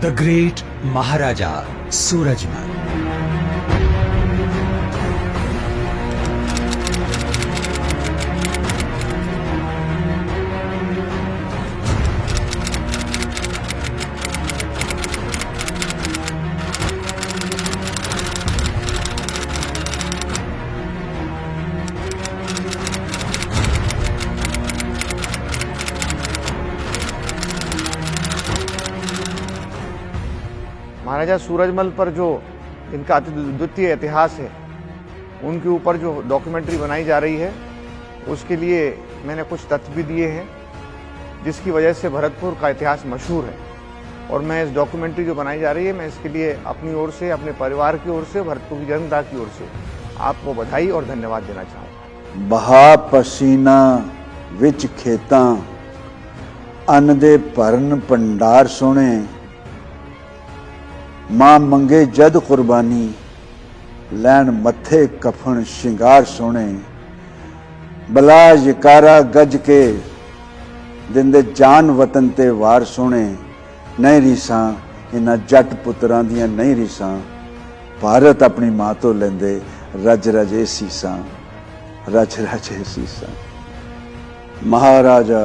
The great महाराजा सूरजमल। महाराजा सूरजमल पर जो इनका अद्वितीय इतिहास है, उनके ऊपर जो डॉक्यूमेंट्री बनाई जा रही है, उसके लिए मैंने कुछ तथ्य भी दिए हैं, जिसकी वजह से भरतपुर का इतिहास मशहूर है। और मैं इस डॉक्यूमेंट्री जो बनाई जा रही है, मैं इसके लिए अपनी ओर से, अपने परिवार की ओर से, भरतपुर की जनता की ओर से आपको बधाई और धन्यवाद देना चाहूँगा। बहा पसीना विच खेतां अन्न दे भरन भंडार सोने, मां मंगे जद कुर्बानी लैन मथे कफन शिंगार सोने, बला यकारा गज के दिंदे जान वतन ते वार सोने, नहीं रीसां इन्हां जट पुत्रां दियां नहीं रीसां, भारत अपनी मां तो लेंदे रज रज ए सीसां, रज रज ए सीसां। महाराजा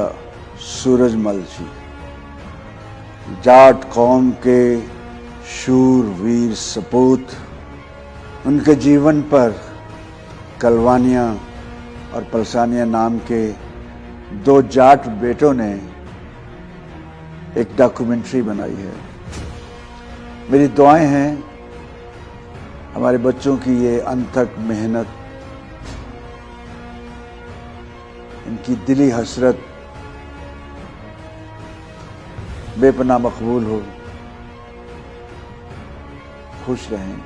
सूरजमल जी जाट कौम के शूर वीर सपूत, उनके जीवन पर कलवानियाँ और पलसानियाँ नाम के दो जाट बेटों ने एक डॉक्यूमेंट्री बनाई है। मेरी दुआएं हैं हमारे बच्चों की ये अनथक मेहनत, इनकी दिली हसरत बेपनाह मकबूल हो। खुश रहें,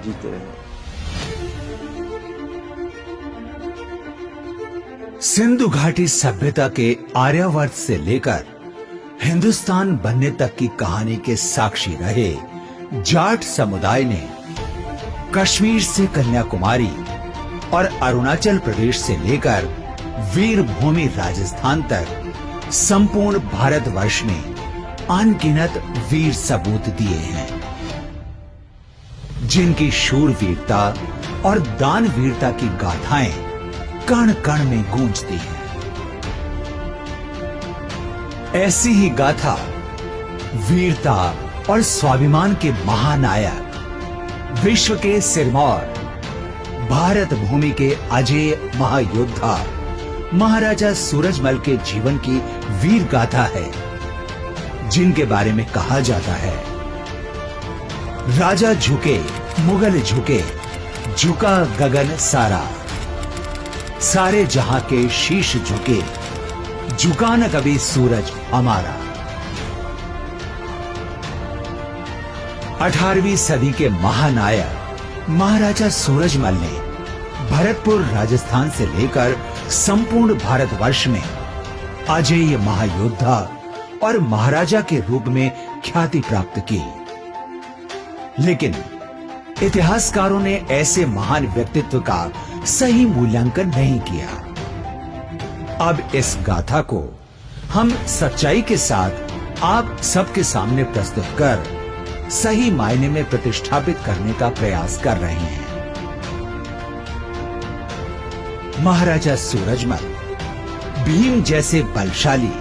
जीते रहें। सिंधु घाटी सभ्यता के आर्यावर्त से लेकर हिंदुस्तान बनने तक की कहानी के साक्षी रहे जाट समुदाय ने कश्मीर से कन्याकुमारी और अरुणाचल प्रदेश से लेकर वीरभूमि राजस्थान तक संपूर्ण भारतवर्ष में अनगिनत वीर सबूत दिए हैं, जिनकी शूरवीरता और दानवीरता की गाथाएं कण कण में गूंजती हैं। ऐसी ही गाथा वीरता और स्वाभिमान के महानायक, विश्व के सिरमौर, भारत भूमि के अजेय महायोद्धा महाराजा सूरजमल के जीवन की वीर गाथा है, जिनके बारे में कहा जाता है, राजा झुके मुगल झुके, झुका गगन सारा, सारे जहां के शीश झुके, झुका न कभी सूरज हमारा। 18वीं सदी के महानायक महाराजा सूरजमल ने भरतपुर राजस्थान से लेकर संपूर्ण भारतवर्ष में अजेय महायोद्धा और महाराजा के रूप में ख्याति प्राप्त की। लेकिन इतिहासकारों ने ऐसे महान व्यक्तित्व का सही मूल्यांकन नहीं किया। अब इस गाथा को हम सच्चाई के साथ आप सबके सामने प्रस्तुत कर सही मायने में प्रतिष्ठापित करने का प्रयास कर रहे हैं। महाराजा सूरजमल भीम जैसे बलशाली,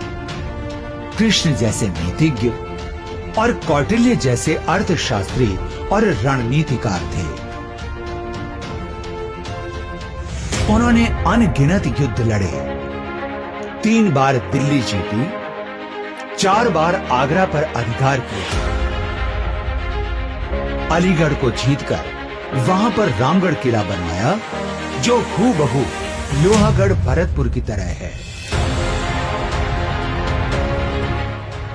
कृष्ण जैसे नीतिज्ञ और कौटिल्य जैसे अर्थशास्त्री और रणनीतिकार थे। उन्होंने अनगिनत युद्ध लड़े, 3 बार दिल्ली जीती, 4 बार आगरा पर अधिकार किया, अलीगढ़ को जीतकर वहां पर रामगढ़ किला बनवाया, जो हूबहू लोहागढ़ भरतपुर की तरह है।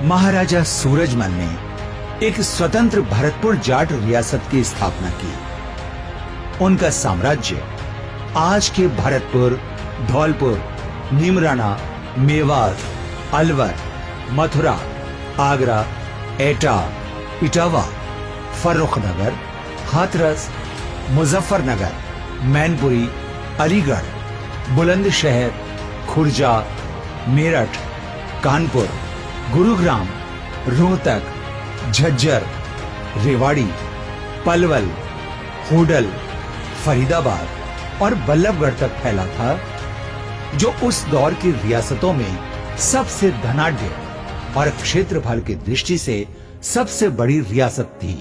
महाराजा सूरजमल ने एक स्वतंत्र भरतपुर जाट रियासत की स्थापना की। उनका साम्राज्य आज के भरतपुर, धौलपुर, नीमराना, मेवात, अलवर, मथुरा, आगरा, एटा, इटावा, फर्रुखनगर, हाथरस, मुजफ्फरनगर, मैनपुरी, अलीगढ़, बुलंदशहर, खुर्जा, मेरठ, कानपुर, गुरुग्राम, रोहतक, झज्जर, रेवाड़ी, पलवल, होडल, फरीदाबाद और बल्लभगढ़ तक फैला था, जो उस दौर की रियासतों में सबसे धनाढ्य और क्षेत्रफल की दृष्टि से सबसे बड़ी रियासत थी।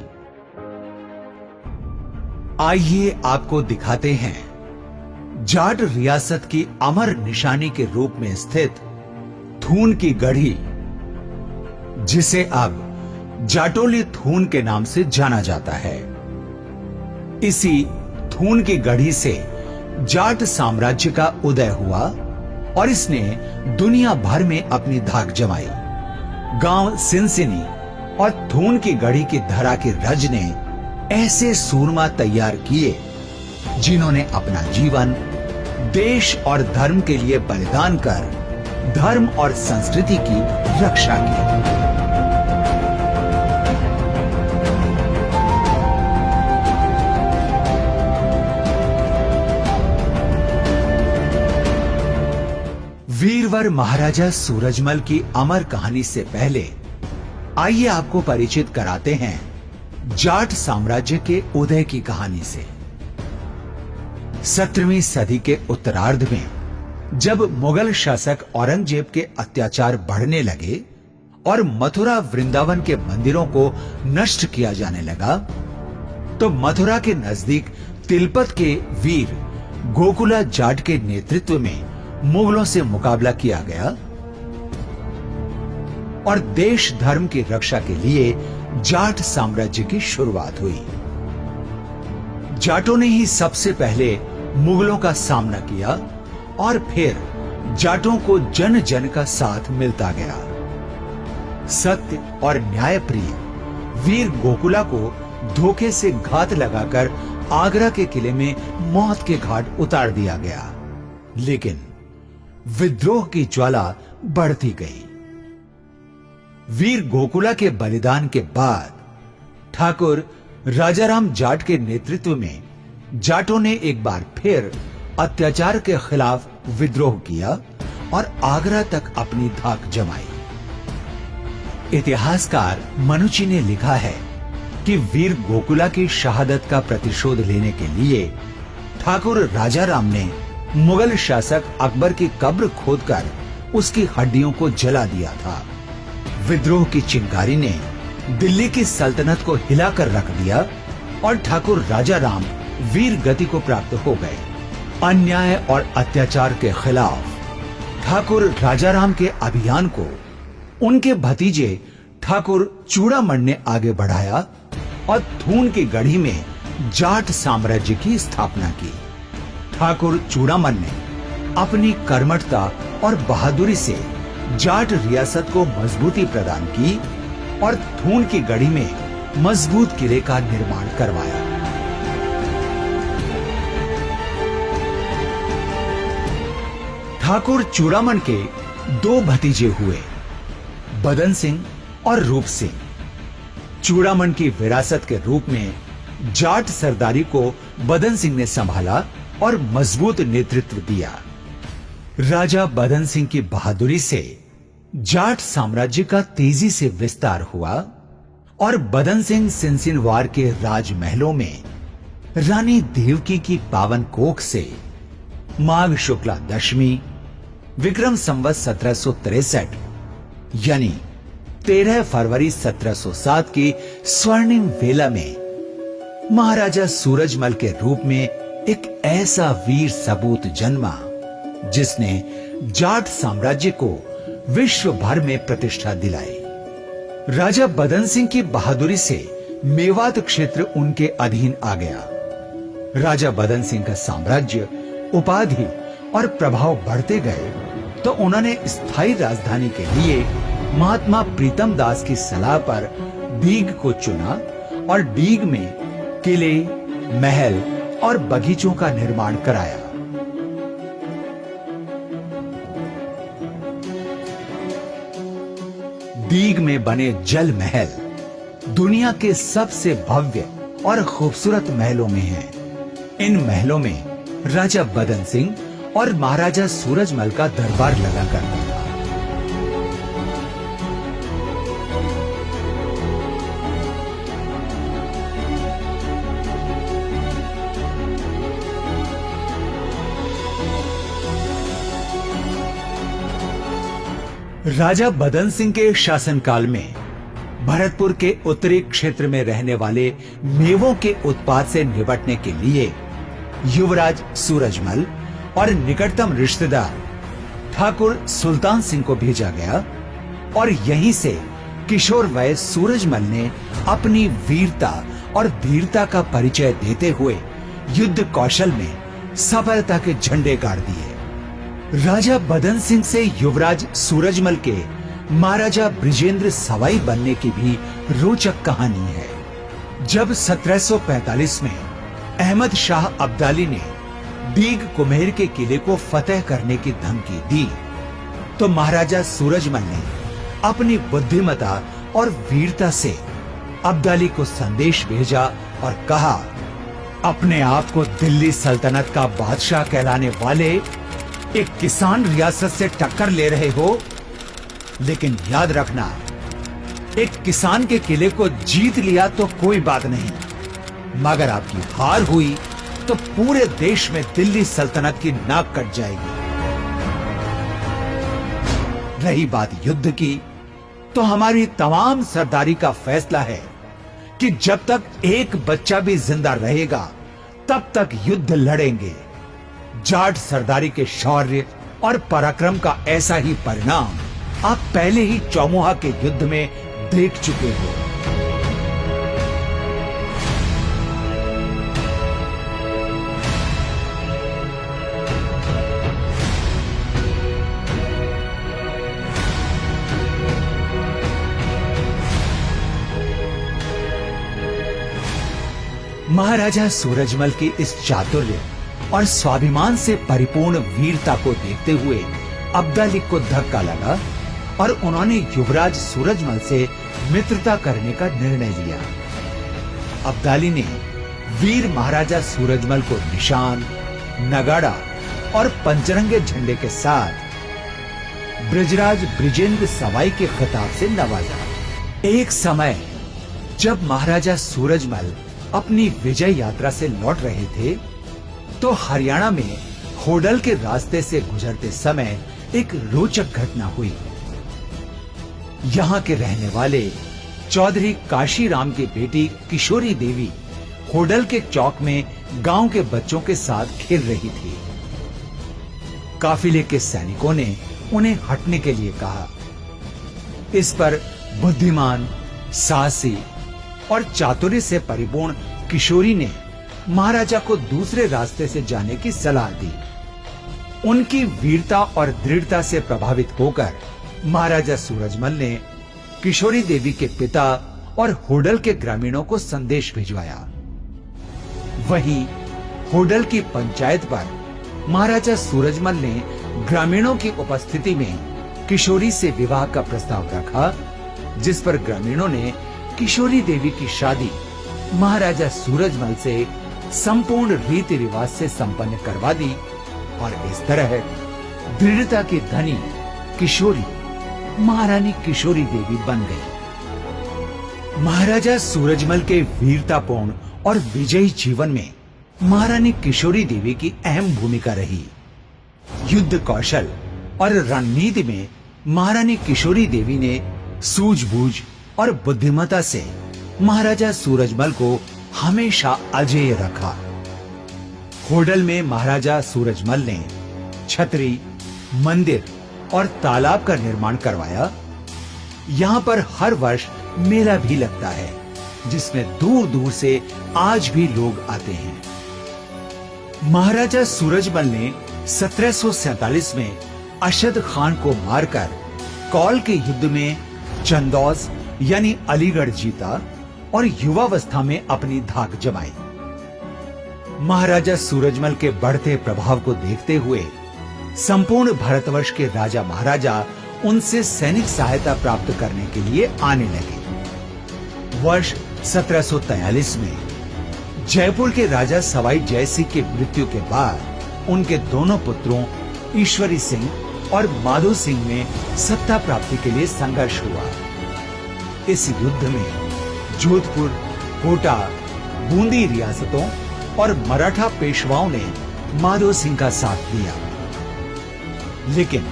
आइए आपको दिखाते हैं जाट रियासत की अमर निशानी के रूप में स्थित थून की गढ़ी, जिसे अब जाटोली थून के नाम से जाना जाता है। इसी थून की गढ़ी से जाट साम्राज्य का उदय हुआ और इसने दुनिया भर में अपनी धाक जमाई। गांव सिनसिनी और थून की गढ़ी की धरा की रज ने ऐसे सूरमा तैयार किए जिन्होंने अपना जीवन देश और धर्म के लिए बलिदान कर धर्म और संस्कृति की रक्षा की। वीरवर महाराजा सूरजमल की अमर कहानी से पहले आइए आपको परिचित कराते हैं जाट साम्राज्य के उदय की कहानी से। 17वीं सदी के उत्तरार्ध में जब मुगल शासक औरंगजेब के अत्याचार बढ़ने लगे और मथुरा वृंदावन के मंदिरों को नष्ट किया जाने लगा, तो मथुरा के नजदीक तिलपत के वीर गोकुला जाट के नेतृत्व में मुगलों से मुकाबला किया गया और देश धर्म की रक्षा के लिए जाट साम्राज्य की शुरुआत हुई। जाटों ने ही सबसे पहले मुगलों का सामना किया और फिर जाटों को जन जन का साथ मिलता गया। सत्य और न्याय प्रिय वीर गोकुला को धोखे से घात लगाकर आगरा के किले में मौत के घाट उतार दिया गया, लेकिन विद्रोह की ज्वाला बढ़ती गई। वीर गोकुला के बलिदान के बाद ठाकुर राजाराम जाट के नेतृत्व में जाटों ने एक बार फिर अत्याचार के खिलाफ विद्रोह किया और आगरा तक अपनी धाक जमाई। इतिहासकार मनुची ने लिखा है कि वीर गोकुला की शहादत का प्रतिशोध लेने के लिए ठाकुर राजाराम ने मुगल शासक अकबर की कब्र खोदकर उसकी हड्डियों को जला दिया था। विद्रोह की चिंगारी ने दिल्ली की सल्तनत को हिलाकर रख दिया और ठाकुर राजाराम वीर गति को प्राप्त हो गए। अन्याय और अत्याचार के खिलाफ ठाकुर राजाराम के अभियान को उनके भतीजे ठाकुर चूड़ामण ने आगे बढ़ाया और थून की गढ़ी में जाट साम्राज्य की स्थापना की। ठाकुर चूड़ामन ने अपनी कर्मठता और बहादुरी से जाट रियासत को मजबूती प्रदान की और थून की गढ़ी में मजबूत किले का निर्माण करवाया। ठाकुर चूड़ामन के दो भतीजे हुए, बदन सिंह और रूप सिंह। चूड़ामन की विरासत के रूप में जाट सरदारी को बदन सिंह ने संभाला और मजबूत नेतृत्व दिया। राजा बदन सिंह की बहादुरी से जाट साम्राज्य का तेजी से विस्तार हुआ और बदन सिंह सिनसिनवार के राजमहलों में रानी देवकी की पावन कोख से माघ शुक्ला दशमी विक्रम संवत 1763 यानी 13 फरवरी 1707 की स्वर्णिम वेला में महाराजा सूरजमल के रूप में एक ऐसा वीर सपूत जन्मा जिसने जाट साम्राज्य को विश्व भर में प्रतिष्ठा दिलाई। राजा बदन सिंह की बहादुरी से मेवात क्षेत्र उनके अधीन आ गया। राजा बदन सिंह का साम्राज्य, उपाधि और प्रभाव बढ़ते गए तो उन्होंने स्थायी राजधानी के लिए महात्मा प्रीतम दास की सलाह पर डीग को चुना और डीग में किले, महल और बगीचों का निर्माण कराया। डीग में बने जल महल दुनिया के सबसे भव्य और खूबसूरत महलों में हैं। इन महलों में राजा बदन सिंह और महाराजा सूरजमल का दरबार लगा करता था। राजा बदन सिंह के शासनकाल में भरतपुर के उत्तरी क्षेत्र में रहने वाले मेवों के उत्पाद से निपटने के लिए युवराज सूरजमल और निकटतम रिश्तेदार ठाकुर सुल्तान सिंह को भेजा गया और यहीं से किशोर वय सूरजमल ने अपनी वीरता और धीरता का परिचय देते हुए युद्ध कौशल में सफलता के झंडे गाड़ दिए। राजा बदन सिंह से युवराज सूरजमल के महाराजा ब्रिजेंद्र सवाई बनने की भी रोचक कहानी है। जब 1745 में अहमद शाह अब्दाली ने दीग कुम्हेर के किले को फतेह करने की धमकी दी, तो महाराजा सूरजमल ने अपनी बुद्धिमता और वीरता से अब्दाली को संदेश भेजा और कहा, अपने आप को दिल्ली सल्तनत का बादशाह कहलाने वाले एक किसान रियासत से टक्कर ले रहे हो, लेकिन याद रखना, एक किसान के किले को जीत लिया तो कोई बात नहीं, मगर आपकी हार हुई तो पूरे देश में दिल्ली सल्तनत की नाक कट जाएगी। रही बात युद्ध की, तो हमारी तमाम सरदारी का फैसला है कि जब तक एक बच्चा भी जिंदा रहेगा तब तक युद्ध लड़ेंगे। जाट सरदारी के शौर्य और पराक्रम का ऐसा ही परिणाम आप पहले ही चौमुहा के युद्ध में देख चुके हो। महाराजा सूरजमल की इस चातुर्य और स्वाभिमान से परिपूर्ण वीरता को देखते हुए अब्दाली को धक्का लगा और उन्होंने युवराज सूरजमल से मित्रता करने का निर्णय लिया। अब्दाली ने वीर महाराजा सूरजमल को निशान, नगाड़ा और पंचरंगे झंडे के साथ ब्रजराज ब्रिजेंद्र सवाई के खिताब से नवाजा। एक समय जब महाराजा सूरजमल अपनी विजय यात्रा से लौट रहे थे, तो हरियाणा में होडल के रास्ते से गुजरते समय एक रोचक घटना हुई। यहाँ के रहने वाले चौधरी काशीराम की बेटी किशोरी देवी होडल के चौक में गांव के बच्चों के साथ खेल रही थी। काफिले के सैनिकों ने उन्हें हटने के लिए कहा। इस पर बुद्धिमान, साहसी और चातुर्य से परिपूर्ण किशोरी ने महाराजा को दूसरे रास्ते से जाने की सलाह दी। उनकी वीरता और दृढ़ता से प्रभावित होकर महाराजा सूरजमल ने किशोरी देवी के पिता और होडल के ग्रामीणों को संदेश भिजवाया। वहीं होडल की पंचायत पर महाराजा सूरजमल ने ग्रामीणों की उपस्थिति में किशोरी से विवाह का प्रस्ताव रखा, जिस पर ग्रामीणों ने किशोरी देवी की शादी महाराजा सूरजमल से संपूर्ण रीति रिवाज से संपन्न करवा दी और इस तरह दृढ़ता की धनी किशोरी महारानी किशोरी देवी बन गई। महाराजा सूरजमल के वीरतापूर्ण और विजयी जीवन में महारानी किशोरी देवी की अहम भूमिका रही। युद्ध कौशल और रणनीति में महारानी किशोरी देवी ने सूझबूझ और बुद्धिमत्ता से महाराजा सूरजमल को हमेशा अजेय रखा। होडल में महाराजा सूरजमल ने छतरी, मंदिर और तालाब का निर्माण करवाया। यहाँ पर हर वर्ष मेला भी लगता है, जिसमें दूर दूर से आज भी लोग आते हैं। महाराजा सूरजमल ने 1747 में अशद खान को मारकर कौल के युद्ध में चंदौस यानी अलीगढ़ जीता और युवावस्था में अपनी धाक जमाई। महाराजा सूरजमल के बढ़ते प्रभाव को देखते हुए संपूर्ण भारतवर्ष के राजा महाराजा उनसे सैनिक सहायता प्राप्त करने के लिए आने लगे। वर्ष 1743 में जयपुर के राजा सवाई जय सिंह की मृत्यु के बाद उनके दोनों पुत्रों ईश्वरी सिंह और माधो सिंह में सत्ता प्राप्ति के लिए संघर्ष हुआ। इस युद्ध में जोधपुर, कोटा, बूंदी रियासतों और मराठा पेशवाओं ने माधो सिंह का साथ दिया, लेकिन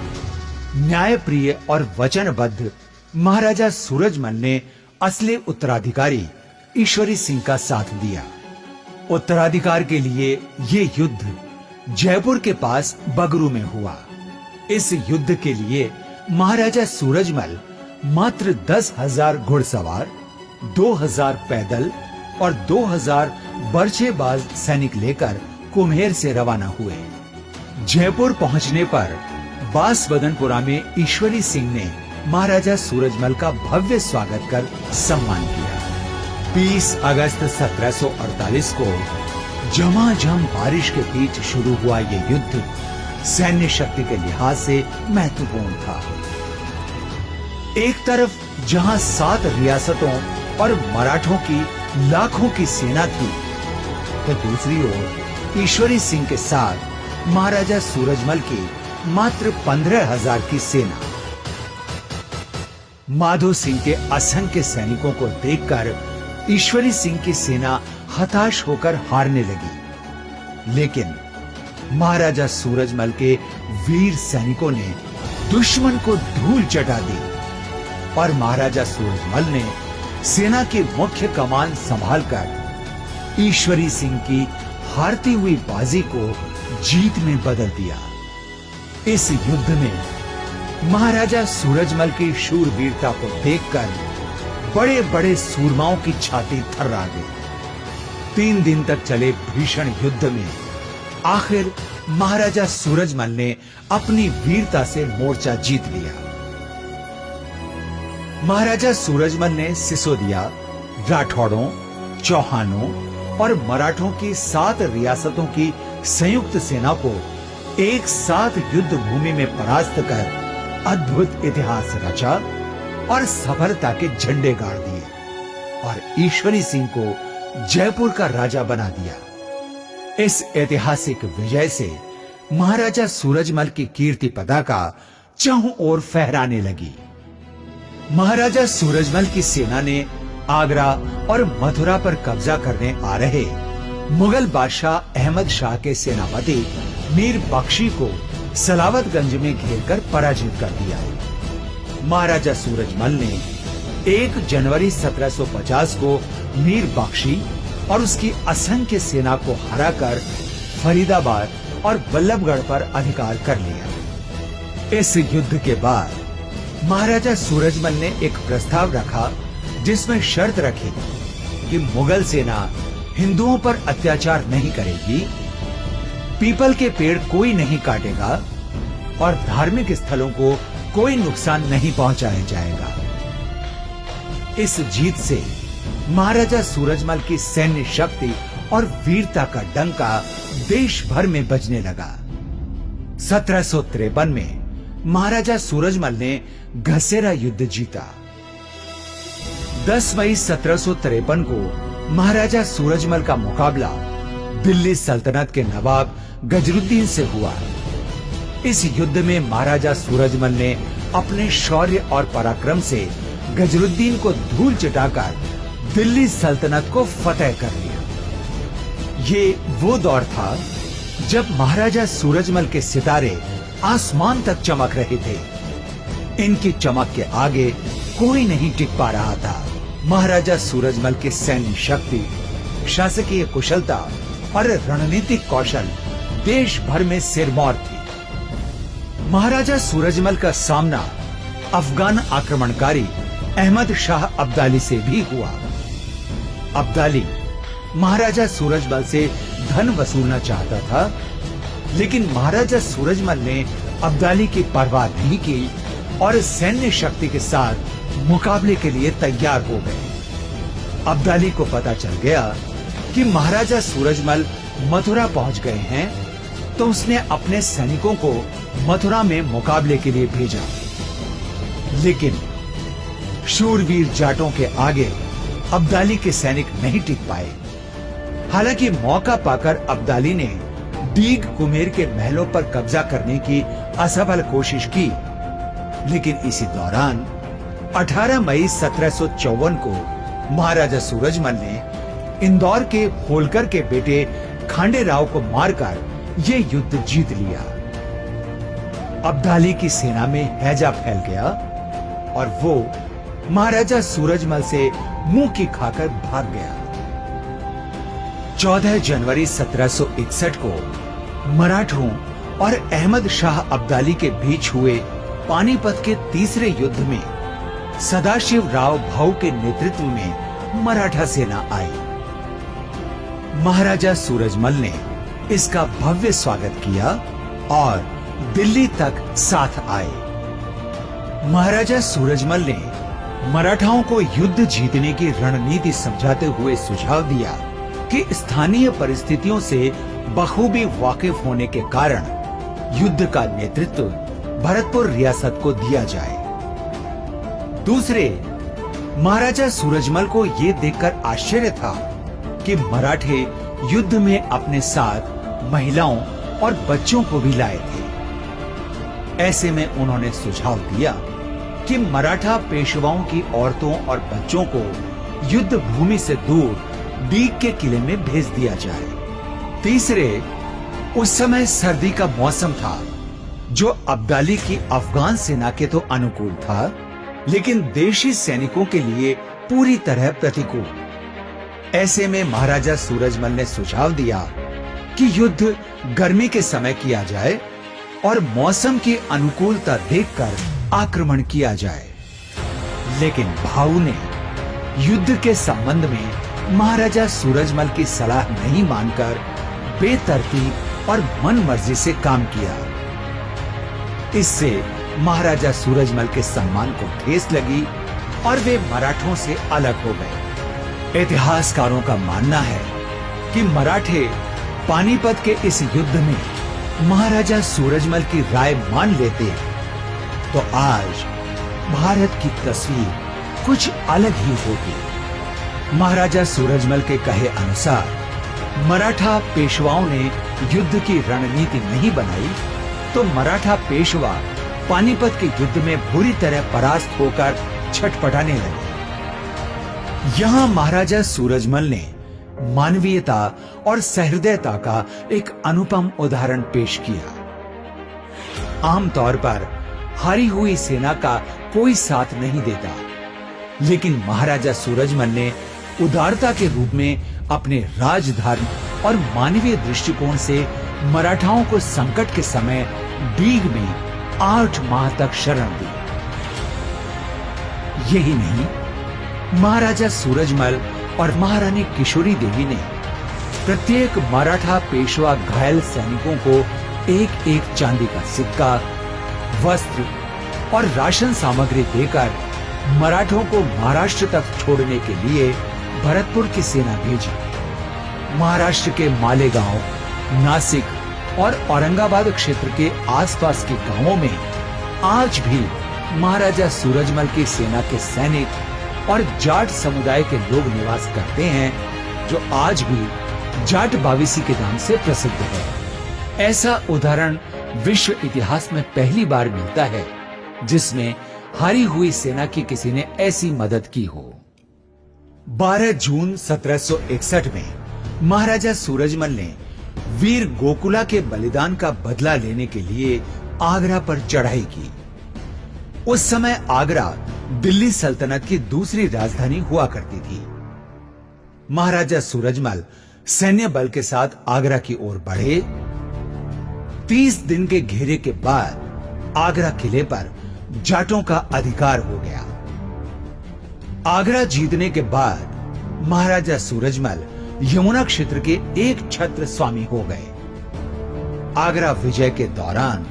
न्यायप्रिय और वचनबद्ध महाराजा सूरजमल ने असली उत्तराधिकारी ईश्वरी सिंह का साथ दिया। उत्तराधिकार के लिए ये युद्ध जयपुर के पास बगरू में हुआ। इस युद्ध के लिए महाराजा सूरजमल मात्र 10,000 घुड़सवार, 2,000 पैदल और 2,000 बर्छेबाज सैनिक लेकर कुम्हेर से रवाना हुए। जयपुर पहुंचने पर बांसबदनपुरा में ईश्वरी सिंह ने महाराजा सूरजमल का भव्य स्वागत कर सम्मान किया। 20 अगस्त 1748 को झमाझम बारिश के बीच शुरू हुआ ये युद्ध सैन्य शक्ति के लिहाज से महत्वपूर्ण था। एक तरफ जहां 7 रियासतों और मराठों की लाखों की सेना थी, तो दूसरी ओर ईश्वरी सिंह के साथ महाराजा सूरजमल की मात्र 15,000 की सेना। माधो सिंह के असंख्य सैनिकों को देखकर ईश्वरी सिंह की सेना हताश होकर हारने लगी, लेकिन महाराजा सूरजमल के वीर सैनिकों ने दुश्मन को धूल चटा दी और महाराजा सूरजमल ने सेना की मुख्य कमान संभालकर ईश्वरी सिंह की हारती हुई बाजी को जीत में बदल दिया। इस युद्ध में महाराजा सूरजमल की शूरवीरता को देखकर बड़े बड़े सूरमाओं की छाती थर्रा गई। 3 दिन तक चले भीषण युद्ध में आखिर महाराजा सूरजमल ने अपनी वीरता से मोर्चा जीत लिया। महाराजा सूरजमल ने सिसोदिया, राठौड़ों, चौहानों और मराठों की 7 रियासतों की संयुक्त सेना को एक साथ युद्ध भूमि में परास्त कर अद्भुत इतिहास रचा और सफलता के झंडे गाड़ दिए और ईश्वरी सिंह को जयपुर का राजा बना दिया। इस ऐतिहासिक विजय से महाराजा सूरजमल की कीर्ति पताका चारों ओर फहराने लगी। महाराजा सूरजमल की सेना ने आगरा और मथुरा पर कब्जा करने आ रहे मुगल बादशाह अहमद शाह के सेनापति मीर बख्शी को सलावतगंज में घेरकर पराजित कर दिया। महाराजा सूरजमल ने 1 जनवरी 1750 को मीर बख्शी और उसकी असंख्य सेना को हराकर फरीदाबाद और बल्लभगढ़ पर अधिकार कर लिया। इस युद्ध के बाद महाराजा सूरजमल ने एक प्रस्ताव रखा जिसमें शर्त रखी कि मुगल सेना हिंदुओं पर अत्याचार नहीं करेगी, पीपल के पेड़ कोई नहीं काटेगा और धार्मिक स्थलों को कोई नुकसान नहीं पहुंचाया जाएगा। इस जीत से महाराजा सूरजमल की सैन्य शक्ति और वीरता का डंका देश भर में बजने लगा। 1753 में महाराजा सूरजमल ने घसेरा युद्ध जीता। 10 मई 1753 को महाराजा सूरजमल का मुकाबला दिल्ली सल्तनत के नवाब गजरुद्दीन से हुआ। इस युद्ध में महाराजा सूरजमल ने अपने शौर्य और पराक्रम से गजरुद्दीन को धूल चटाकर दिल्ली सल्तनत को फतेह कर लिया। ये वो दौर था जब महाराजा सूरजमल के सितारे आसमान तक चमक रहे थे। इनकी चमक के आगे कोई नहीं टिक पा रहा था। महाराजा सूरजमल की सैन्य शक्ति, शासकीय कुशलता और रणनीतिक कौशल देश भर में सिरमौर थी। महाराजा सूरजमल का सामना अफगान आक्रमणकारी अहमद शाह अब्दाली से भी हुआ। अब्दाली महाराजा सूरजमल से धन वसूलना चाहता था, लेकिन महाराजा सूरजमल ने अब्दाली की परवाह नहीं की और सैन्य शक्ति के साथ मुकाबले के लिए तैयार हो गए। अब्दाली को पता चल गया कि महाराजा सूरजमल मथुरा पहुंच गए हैं, तो उसने अपने सैनिकों को मथुरा में मुकाबले के लिए भेजा। लेकिन शूरवीर जाटों के आगे अब्दाली के सैनिक नहीं टिक पाए। हालांकि मौका पाकर अब्दाली ने डीग कुम्हेर के महलों पर कब्जा करने की असफल कोशिश की, लेकिन इसी दौरान 18 मई 1754 को महाराजा सूरजमल ने इंदौर के होलकर के बेटे खांडे राव को मारकर ये युद्ध जीत लिया। अब्दाली की सेना में हैजा फैल गया और वो महाराजा सूरजमल से मुंह की खाकर भाग गया। 14 जनवरी 1761 को मराठों और अहमद शाह अब्दाली के बीच हुए पानीपत के तीसरे युद्ध में सदाशिव राव भाऊ के नेतृत्व में मराठा सेना आई। महाराजा सूरजमल ने इसका भव्य स्वागत किया और दिल्ली तक साथ आए। महाराजा सूरजमल ने मराठाओं को युद्ध जीतने की रणनीति समझाते हुए सुझाव दिया कि स्थानीय परिस्थितियों से बखूबी वाकिफ होने के कारण युद्ध का नेतृत्व भरतपुर रियासत को दिया जाए। दूसरे, महाराजा सूरजमल को ये देखकर आश्चर्य था कि मराठे युद्ध में अपने साथ महिलाओं और बच्चों को भी लाए थे। ऐसे में उन्होंने सुझाव दिया कि मराठा पेशवाओं की औरतों और बच्चों को युद्ध भूमि से दूर डीग के किले में भेज दिया जाए। तीसरे, उस समय सर्दी का मौसम था जो अब्दाली की अफगान सेना के तो अनुकूल था, लेकिन देशी सैनिकों के लिए पूरी तरह प्रतिकूल। ऐसे में महाराजा सूरजमल ने सुझाव दिया कि युद्ध गर्मी के समय किया जाए और मौसम की अनुकूलता देखकर आक्रमण किया जाए। लेकिन भाऊ ने युद्ध के संबंध में महाराजा सूरजमल की सलाह नहीं मानकर बेतरतीब और मनमर्जी से काम किया। इससे महाराजा सूरजमल के सम्मान को ठेस लगी और वे मराठों से अलग हो गए। इतिहासकारों का मानना है कि मराठे पानीपत के इस युद्ध में महाराजा सूरजमल की राय मान लेते तो आज भारत की तस्वीर कुछ अलग ही होती। महाराजा सूरजमल के कहे अनुसार मराठा पेशवाओं ने युद्ध की रणनीति नहीं बनाई तो मराठा पेशवा पानीपत के युद्ध में बुरी तरह परास्त होकर छटपटाने लगे। यहाँ महाराजा सूरजमल ने मानवीयता और सहृदयता का एक अनुपम उदाहरण पेश किया। आमतौर पर हारी हुई सेना का कोई साथ नहीं देता, लेकिन महाराजा सूरजमल ने उदारता के रूप में अपने राजधर्म और मानवीय दृष्टिकोण से मराठाओं को संकट के समय डीग में 8 माह तक शरण दी। यही नहीं, महाराजा सूरजमल और महारानी किशोरी देवी ने प्रत्येक मराठा पेशवा घायल सैनिकों को एक एक चांदी का सिक्का, वस्त्र और राशन सामग्री देकर मराठों को महाराष्ट्र तक छोड़ने के लिए भरतपुर की सेना भेजी। महाराष्ट्र के मालेगांव, नासिक और औरंगाबाद क्षेत्र के आसपास के गांवों में आज भी महाराजा सूरजमल की सेना के सैनिक और जाट समुदाय के लोग निवास करते हैं, जो आज भी जाट बाविसी के नाम से प्रसिद्ध है। ऐसा उदाहरण विश्व इतिहास में पहली बार मिलता है जिसमें हारी हुई सेना की किसी ने ऐसी मदद की हो। 12 जून 1761 में महाराजा सूरजमल ने वीर गोकुला के बलिदान का बदला लेने के लिए आगरा पर चढ़ाई की। उस समय आगरा दिल्ली सल्तनत की दूसरी राजधानी हुआ करती थी। महाराजा सूरजमल सैन्य बल के साथ आगरा की ओर बढ़े। 30 दिन के घेरे के बाद आगरा किले पर जाटों का अधिकार हो गया। आगरा जीतने के बाद महाराजा सूरजमल यमुना क्षेत्र के एक छत्र स्वामी हो गए। आगरा विजय के दौरान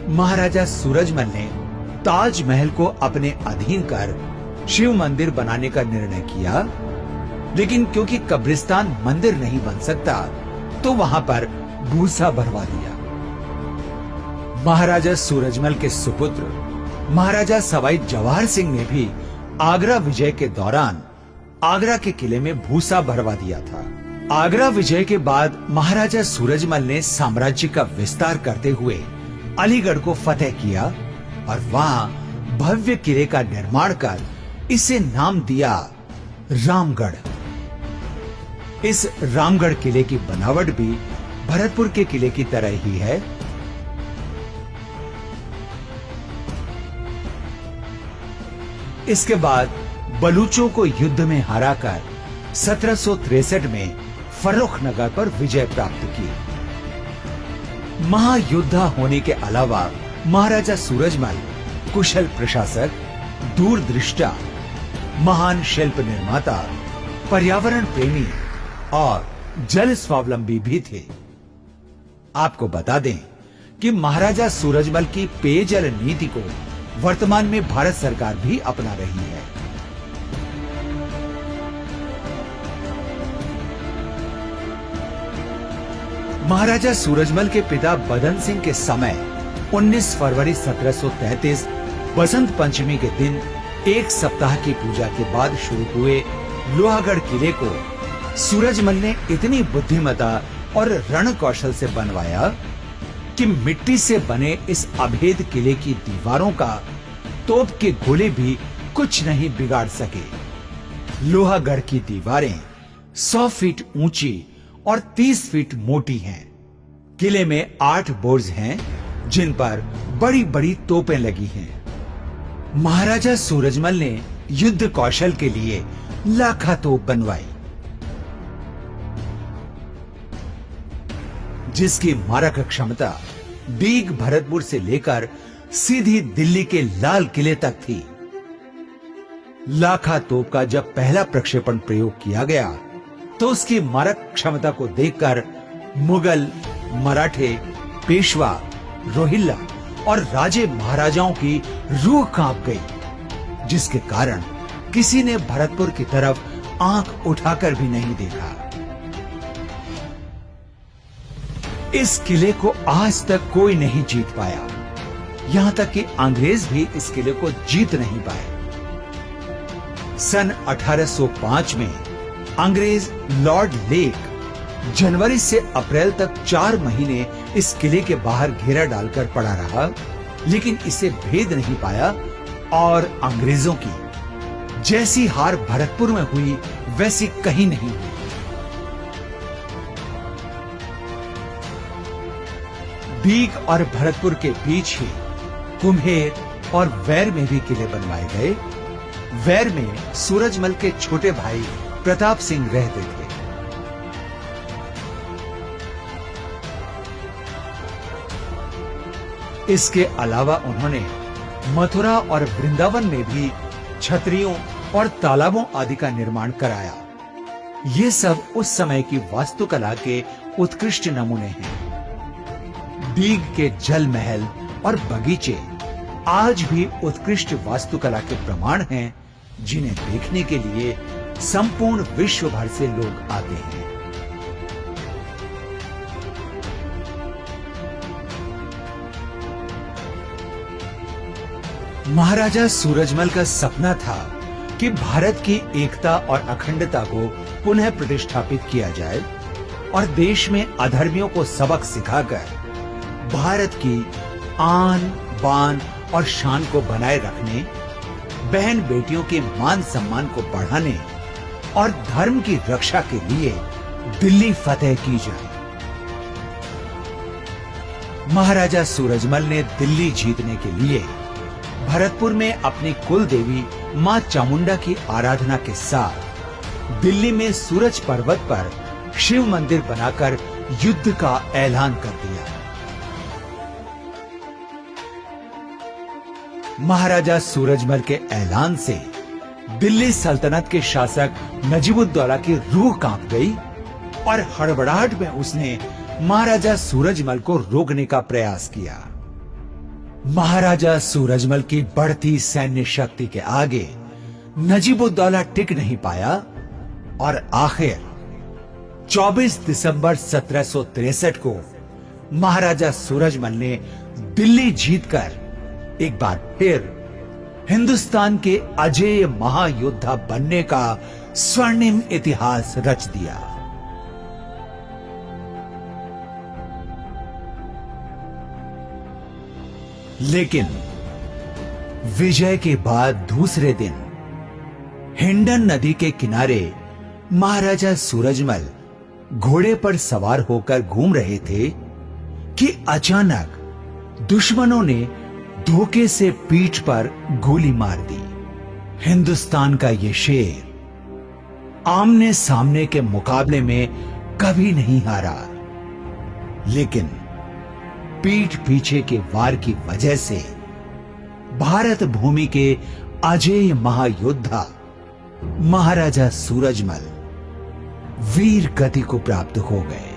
महाराजा सूरजमल ने ताजमहल को अपने अधीन कर शिव मंदिर बनाने का निर्णय किया, लेकिन क्योंकि कब्रिस्तान मंदिर नहीं बन सकता तो वहां पर भूसा भरवा दिया। महाराजा सूरजमल के सुपुत्र महाराजा सवाई जवाहर सिंह ने भी आगरा विजय के दौरान आगरा के किले में भूसा भरवा दिया था। आगरा विजय के बाद महाराजा सूरजमल ने साम्राज्य का विस्तार करते हुए अलीगढ़ को फतेह किया और वहां भव्य किले का निर्माण कर इसे नाम दिया रामगढ़। इस रामगढ़ किले की बनावट भी भरतपुर के किले की तरह ही है। इसके बाद बलूचों को युद्ध में हराकर 1763 में फर्रुखनगर पर विजय प्राप्त की। महायोद्धा होने के अलावा महाराजा सूरजमल कुशल प्रशासक, दूरदृष्टा, महान शिल्प निर्माता, पर्यावरण प्रेमी और जल स्वावलंबी भी थे। आपको बता दें कि महाराजा सूरजमल की पेयजल नीति को वर्तमान में भारत सरकार भी अपना रही है। महाराजा सूरजमल के पिता बदन सिंह के समय 19 फरवरी 1733 बसंत पंचमी के दिन एक सप्ताह की पूजा के बाद शुरू हुए लोहागढ़ किले को सूरजमल ने इतनी बुद्धिमता और रण कौशल से बनवाया कि मिट्टी से बने इस अभेद किले की दीवारों का तोप के गोले भी कुछ नहीं बिगाड़ सके। लोहागढ़ की दीवारें 100 फीट ऊंची और 30 फीट मोटी हैं। किले में 8 बुर्ज हैं जिन पर बड़ी बड़ी तोपें लगी हैं। महाराजा सूरजमल ने युद्ध कौशल के लिए लाखा तोप बनवाई, जिसकी मारक क्षमता दीग भरतपुर से लेकर सीधी दिल्ली के लाल किले तक थी। लाखा तोप का जब पहला प्रक्षेपण प्रयोग किया गया तो उसकी मारक क्षमता को देखकर मुगल, मराठे, पेशवा, रोहिल्ला और राजे महाराजाओं की रूह कांप गई, जिसके कारण किसी ने भरतपुर की तरफ आंख उठाकर भी नहीं देखा। इस किले को आज तक कोई नहीं जीत पाया, यहां तक कि अंग्रेज भी इस किले को जीत नहीं पाए। सन 1805 में अंग्रेज लॉर्ड लेक जनवरी से अप्रैल तक 4 महीने इस किले के बाहर घेरा डालकर पड़ा रहा, लेकिन इसे भेद नहीं पाया और अंग्रेजों की जैसी हार भरतपुर में हुई वैसी कहीं नहीं हुई। दीग और भरतपुर के बीच ही कुम्हेर और वैर में भी किले बनवाए गए। वैर में सूरजमल के छोटे भाई प्रताप सिंह रहते थे। इसके अलावा उन्होंने मथुरा और वृंदावन में भी छतरियों और तालाबों आदि का निर्माण कराया। ये सब उस समय की वास्तुकला के उत्कृष्ट नमूने हैं। दीग के जल महल और बगीचे आज भी उत्कृष्ट वास्तुकला के प्रमाण हैं, जिन्हें देखने के लिए संपूर्ण विश्व भर से लोग आते हैं। महाराजा सूरजमल का सपना था कि भारत की एकता और अखंडता को पुनः प्रतिष्ठापित किया जाए और देश में अधर्मियों को सबक सिखाकर भारत की आन, बान और शान को बनाए रखने, बहन बेटियों के मान सम्मान को बढ़ाने और धर्म की रक्षा के लिए दिल्ली फतेह की जाए। महाराजा सूरजमल ने दिल्ली जीतने के लिए भरतपुर में अपनी कुल देवी मां चामुंडा की आराधना के साथ दिल्ली में सूरज पर्वत पर शिव मंदिर बनाकर युद्ध का ऐलान कर दिया। महाराजा सूरजमल के ऐलान से दिल्ली सल्तनत के शासक नजीबुद्दौला की रूह कांप गई और हड़बड़ाहट में उसने महाराजा सूरजमल को रोकने का प्रयास किया। महाराजा सूरजमल की बढ़ती सैन्य शक्ति के आगे नजीबुद्दौला टिक नहीं पाया और आखिर 24 दिसंबर 1763 को महाराजा सूरजमल ने दिल्ली जीतकर एक बार फिर हिंदुस्तान के अजेय महायोद्धा बनने का स्वर्णिम इतिहास रच दिया। लेकिन विजय के बाद दूसरे दिन हिंडन नदी के किनारे महाराजा सूरजमल घोड़े पर सवार होकर घूम रहे थे कि अचानक दुश्मनों ने धोखे से पीठ पर गोली मार दी। हिंदुस्तान का ये शेर आमने सामने के मुकाबले में कभी नहीं हारा, लेकिन पीठ पीछे के वार की वजह से भारत भूमि के अजेय महायोद्धा महाराजा सूरजमल वीर गति को प्राप्त हो गए।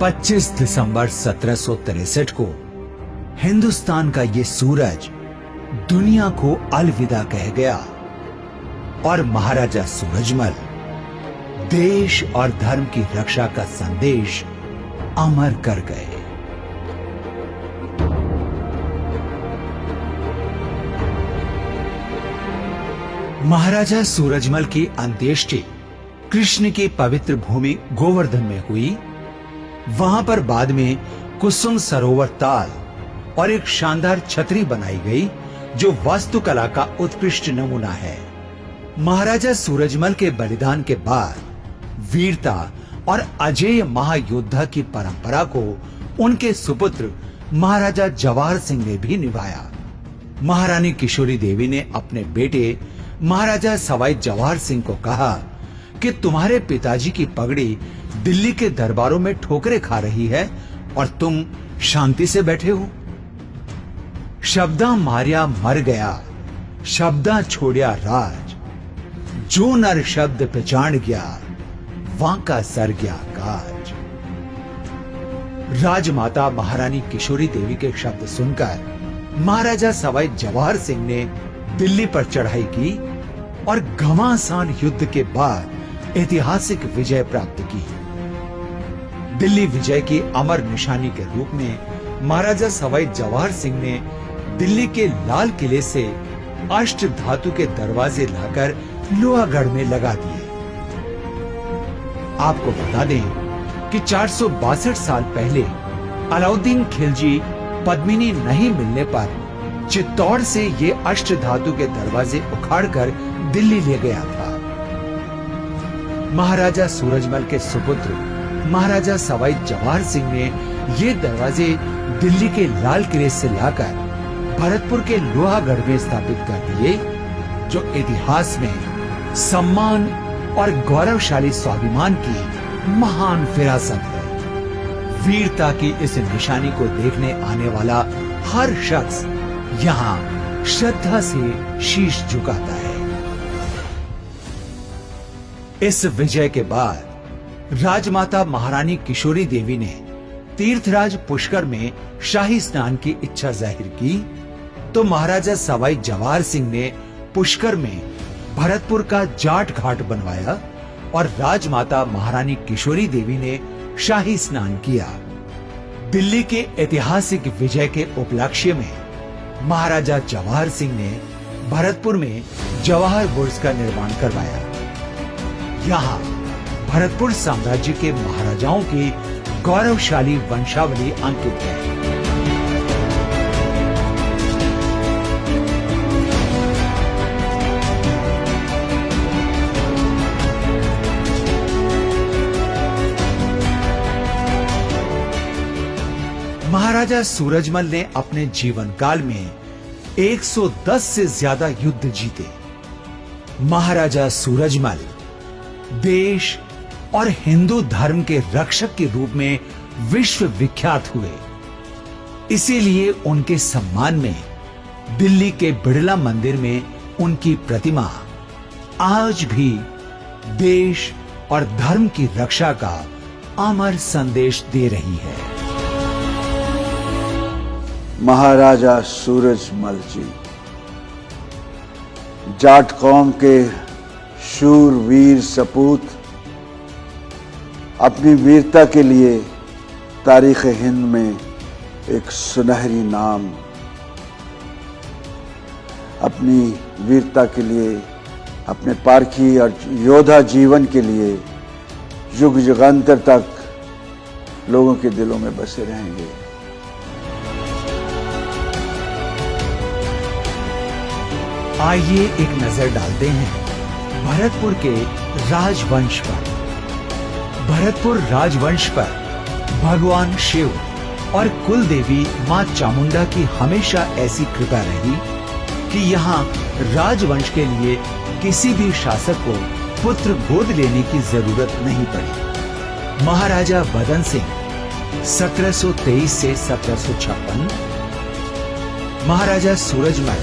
25 दिसंबर 1763 को हिंदुस्तान का ये सूरज दुनिया को अलविदा कह गया और महाराजा सूरजमल देश और धर्म की रक्षा का संदेश अमर कर गए। महाराजा सूरजमल की अंत्येष्टि कृष्ण की पवित्र भूमि गोवर्धन में हुई। वहां पर बाद में कुसुम सरोवर ताल और एक शानदार छतरी बनाई गई जो वास्तुकला का उत्कृष्ट नमूना है। महाराजा सूरजमल के बलिदान के बाद वीरता और अजेय महायोद्धा की परंपरा को उनके सुपुत्र महाराजा जवाहर सिंह ने भी निभाया। महारानी किशोरी देवी ने अपने बेटे महाराजा सवाई जवाहर सिंह को कहा कि तुम्हारे पिताजी की पगड़ी दिल्ली के दरबारों में ठोकरें खा रही है और तुम शांति से बैठे हो। शब्दा मारिया मर गया, शब्दा छोड़िया राज, जो नर शब्द पहचान गया वांका सर गया काज। राजमाता महारानी किशोरी देवी के शब्द सुनकर महाराजा सवाई जवाहर सिंह ने दिल्ली पर चढ़ाई की और घमासान युद्ध के बाद ऐतिहासिक विजय प्राप्त की। दिल्ली विजय की अमर निशानी के रूप में महाराजा सवाई जवाहर सिंह ने दिल्ली के लाल किले से अष्ट धातु के दरवाजे लाकर लोहागढ़ में लगा दिए। आपको बता दें कि 462 साल पहले अलाउद्दीन खिलजी पद्मिनी नहीं मिलने पर चित्तौड़ से ये अष्ट धातु के दरवाजे उखाड़कर दिल्ली ले गया था। महाराजा सूरजमल के सुपुत्र महाराजा सवाई जवाहर सिंह ने ये दरवाजे दिल्ली के लाल किले से लाकर भरतपुर के लोहागढ़ में स्थापित कर दिए, जो इतिहास में सम्मान और गौरवशाली स्वाभिमान की महान विरासत है। वीरता की इस निशानी को देखने आने वाला हर शख्स यहाँ श्रद्धा से शीश झुकाता है। इस विजय के बाद राजमाता महारानी किशोरी देवी ने तीर्थराज पुष्कर में शाही स्नान की इच्छा जाहिर की, तो महाराजा सवाई जवाहर सिंह ने पुष्कर में भरतपुर का जाट घाट बनवाया और राजमाता महारानी किशोरी देवी ने शाही स्नान किया। दिल्ली के ऐतिहासिक विजय के उपलक्ष्य में महाराजा जवाहर सिंह ने भरतपुर में जवाहर बुर्ज का निर्माण करवाया। यहाँ भरतपुर साम्राज्य के महाराजाओं की गौरवशाली वंशावली अंकित है। महाराजा सूरजमल ने अपने जीवन काल में 110 से ज्यादा युद्ध जीते। महाराजा सूरजमल देश और हिंदू धर्म के रक्षक के रूप में विश्व विख्यात हुए। इसीलिए उनके सम्मान में दिल्ली के बिड़ला मंदिर में उनकी प्रतिमा आज भी देश और धर्म की रक्षा का अमर संदेश दे रही है। महाराजा सूरजमल जी जाट कौम के शूर वीर सपूत अपनी वीरता के लिए तारीख हिंद में एक सुनहरी नाम, अपनी वीरता के लिए, अपने पारखी और योद्धा जीवन के लिए युग युगांतर तक लोगों के दिलों में बसे रहेंगे। आइए एक नजर डालते हैं भरतपुर के राजवंश पर। भरतपुर राजवंश पर भगवान शिव और कुल देवी मां चामुंडा की हमेशा ऐसी कृपा रही कि यहाँ राजवंश के लिए किसी भी शासक को पुत्र गोद लेने की जरूरत नहीं पड़ी। महाराजा बदन सिंह 1723 से 1756, महाराजा सूरजमल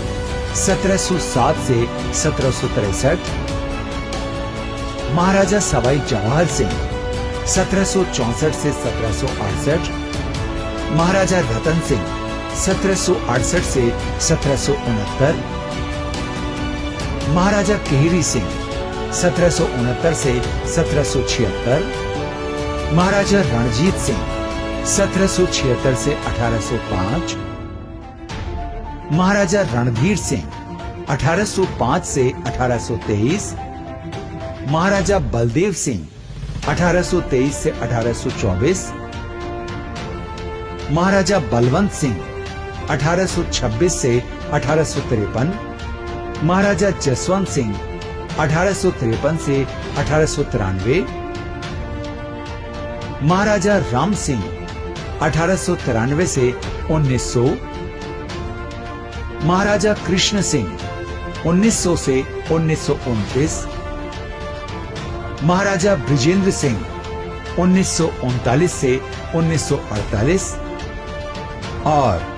1707 से 1763, महाराजा सवाई जवाहर सिंह 1764 से 1768, महाराजा रतन सिंह 1768 से 1769, महाराजा केहरी सिंह 1769 से 1776, महाराजा रणजीत सिंह 1776 से 1805, महाराजा रणधीर सिंह 1805 से 1823, महाराजा बलदेव सिंह 1823 से 1824, महाराजा बलवंत सिंह 1826 से 1853, महाराजा जसवंत सिंह 1853 से 1893, महाराजा राम सिंह 1893 से 1900, महाराजा कृष्ण सिंह 1900 से 1929, महाराजा ब्रिजेंद्र सिंह 1939 से 1948 और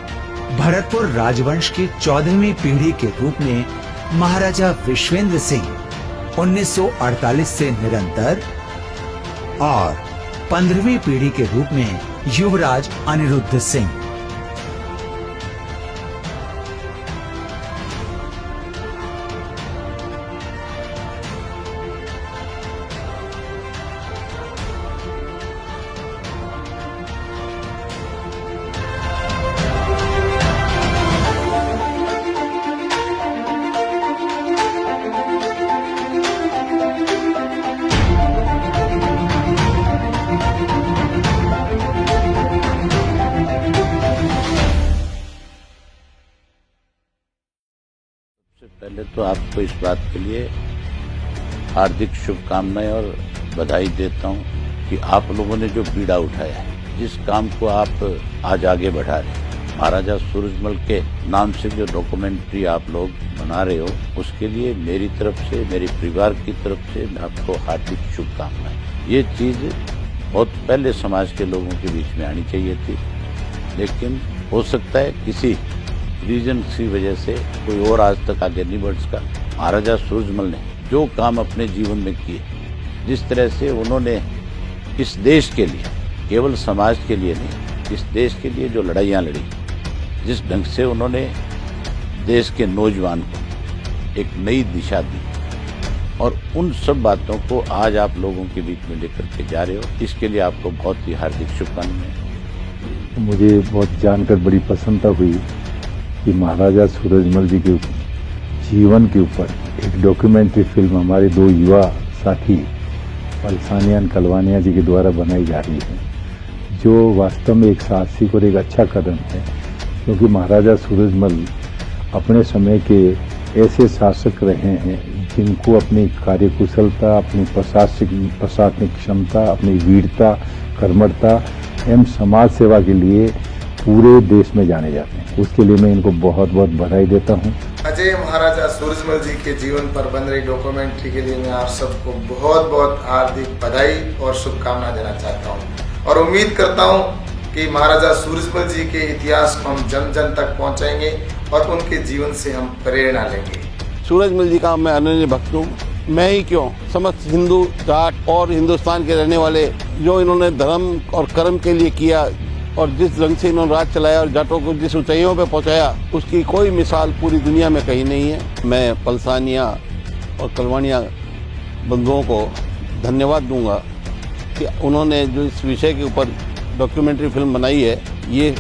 भरतपुर राजवंश की 14वीं पीढ़ी के रूप में महाराजा विश्वेंद्र सिंह 1948 से निरंतर और 15वीं पीढ़ी के रूप में युवराज अनिरुद्ध सिंह। पहले तो आपको इस बात के लिए हार्दिक शुभकामनाएं और बधाई देता हूं कि आप लोगों ने जो बीड़ा उठाया है, जिस काम को आप आज आगे बढ़ा रहे हैं, महाराजा सूरजमल के नाम से जो डॉक्यूमेंट्री आप लोग बना रहे हो, उसके लिए मेरी तरफ से, मेरे परिवार की तरफ से आपको हार्दिक शुभकामनाएं। ये चीज बहुत पहले समाज के लोगों के बीच में आनी चाहिए थी, लेकिन हो सकता है किसी रीजन की वजह से कोई और आज तक आगे नहीं बढ़ सका। महाराजा सूरजमल ने जो काम अपने जीवन में किए, जिस तरह से उन्होंने इस देश के लिए, केवल समाज के लिए नहीं, इस देश के लिए जो लड़ाइयाँ लड़ी, जिस ढंग से उन्होंने देश के नौजवान को एक नई दिशा दी, और उन सब बातों को आज आप लोगों के बीच में लेकर के जा रहे हो, इसके लिए आपको बहुत ही हार्दिक शुभकामनाएं। मुझे बहुत जानकर बड़ी प्रसन्नता हुई कि महाराजा सूरजमल जी के जीवन के ऊपर एक डॉक्यूमेंट्री फिल्म हमारे दो युवा साथी पलसानिया कलवानिया जी के द्वारा बनाई जा रही है, जो वास्तव में एक साहसिक और एक अच्छा कदम है, क्योंकि महाराजा सूरजमल अपने समय के ऐसे शासक रहे हैं जिनको अपनी कार्यकुशलता, अपनी प्रशासनिक क्षमता, अपनी वीरता, कर्मठता एवं समाज सेवा के लिए पूरे देश में जाने जाते हैं। उसके लिए मैं इनको बहुत बहुत बधाई देता हूँ। अजय महाराजा सूरजमल जी के जीवन पर बन रही डॉक्यूमेंट्री के लिए मैं आप सबको बहुत बहुत हार्दिक बधाई और शुभकामना देना चाहता हूँ, और उम्मीद करता हूँ कि महाराजा सूरजमल जी के इतिहास को हम जन जन तक पहुँचाएंगे और उनके जीवन से हम प्रेरणा लेंगे। सूरजमल जी का मैं अनन्य भक्त हूँ। मैं ही क्यों, समस्त हिंदू जाट और हिंदुस्तान के रहने वाले, जो इन्होंने धर्म और कर्म के लिए किया और जिस ढंग से इन्होंने राज चलाया और जाटों को जिस ऊंचाइयों पे पहुंचाया, उसकी कोई मिसाल पूरी दुनिया में कहीं नहीं है। मैं पलसानिया और कलवानिया बंधुओं को धन्यवाद दूंगा कि उन्होंने जो इस विषय के ऊपर डॉक्यूमेंट्री फिल्म बनाई है, ये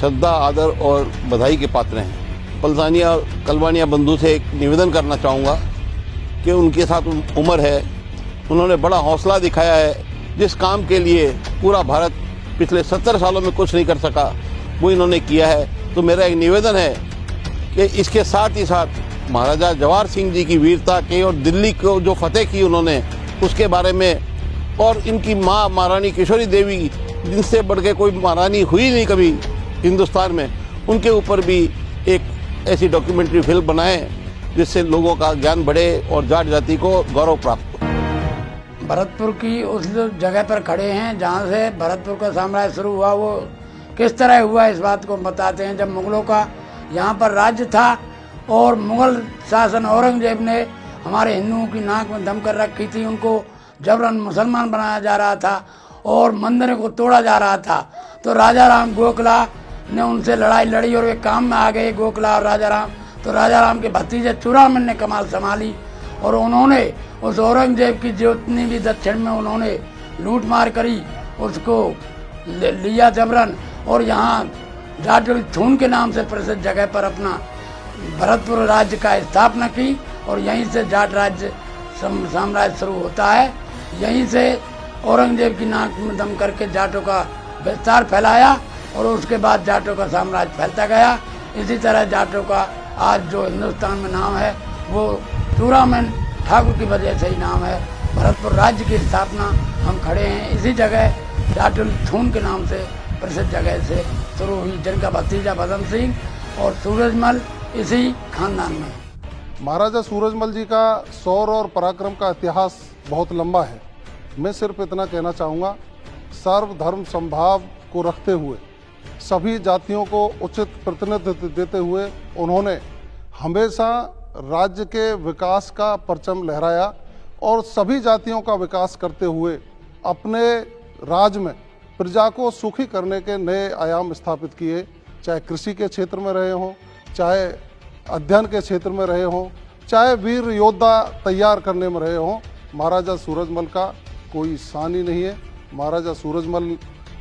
श्रद्धा, आदर और बधाई के पात्र हैं। पलसानिया और कलवानिया बंधु से एक निवेदन करना चाहूँगा कि उनके साथ उम्र है, उन्होंने बड़ा हौसला दिखाया है। जिस काम के लिए पूरा भारत पिछले 70 सालों में कुछ नहीं कर सका, वो इन्होंने किया है। तो मेरा एक निवेदन है कि इसके साथ ही साथ महाराजा जवाहर सिंह जी की वीरता के और दिल्ली को जो फतेह की उन्होंने, उसके बारे में, और इनकी माँ महारानी किशोरी देवी, जिनसे बढ़ के कोई महारानी हुई नहीं कभी हिंदुस्तान में, उनके ऊपर भी एक ऐसी डॉक्यूमेंट्री फिल्म बनाएं जिससे लोगों का ज्ञान बढ़े और जाट जाति को गौरव प्राप्त हो। भरतपुर की उस जगह पर खड़े हैं जहाँ से भरतपुर का साम्राज्य शुरू हुआ। वो किस तरह हुआ इस बात को बताते हैं। जब मुगलों का यहाँ पर राज्य था और मुगल शासन औरंगजेब ने हमारे हिंदुओं की नाक में दम कर रखी थी, उनको जबरन मुसलमान बनाया जा रहा था और मंदिरों को तोड़ा जा रहा था, तो राजा राम गोखला ने उनसे लड़ाई लड़ी और वे काम में आ गए, गोखला और राजा राम। तो राजा राम के भतीजे चूड़ामन ने कमाल संभाली और उन्होंने उस औरंगजेब की जितनी भी दक्षिण में उन्होंने लूट मार करी उसको लिया जबरन, और यहाँ जाटुल थून के नाम से प्रसिद्ध जगह पर अपना भरतपुर राज्य का स्थापना की और यहीं से जाट राज्य साम्राज्य शुरू होता है। यहीं से औरंगजेब की नाक में दम करके जाटों का विस्तार फैलाया और उसके बाद जाटों का साम्राज्य फैलता गया। इसी तरह जाटों का आज जो हिंदुस्तान में नाम है वो चूड़ामन ठाकुर की वजह से ही नाम है। भरतपुर राज्य की स्थापना हम खड़े हैं इसी जगह जाटुल थून के नाम से प्रसिद्ध जगह से शुरू हुई, जिनका भतीजा भदम सिंह और सूरजमल इसी खानदान में। महाराजा सूरजमल जी का शौर्य और पराक्रम का इतिहास बहुत लंबा है। मैं सिर्फ इतना कहना चाहूँगा, सर्वधर्म समभाव को रखते हुए सभी जातियों को उचित प्रतिनिधित्व देते हुए उन्होंने हमेशा राज्य के विकास का परचम लहराया और सभी जातियों का विकास करते हुए अपने राज्य में प्रजा को सुखी करने के नए आयाम स्थापित किए। चाहे कृषि के क्षेत्र में रहे हों, चाहे अध्ययन के क्षेत्र में रहे हों, चाहे वीर योद्धा तैयार करने में रहे हों, महाराजा सूरजमल का कोई सानी नहीं है। महाराजा सूरजमल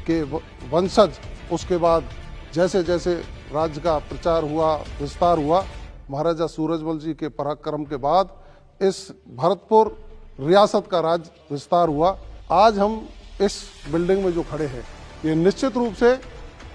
के वंशज उसके बाद जैसे जैसे राज्य का प्रचार हुआ, विस्तार हुआ, महाराजा सूरजमल जी के पराक्रम के बाद इस भरतपुर रियासत का राज्य विस्तार हुआ। आज हम इस बिल्डिंग में जो खड़े हैं ये निश्चित रूप से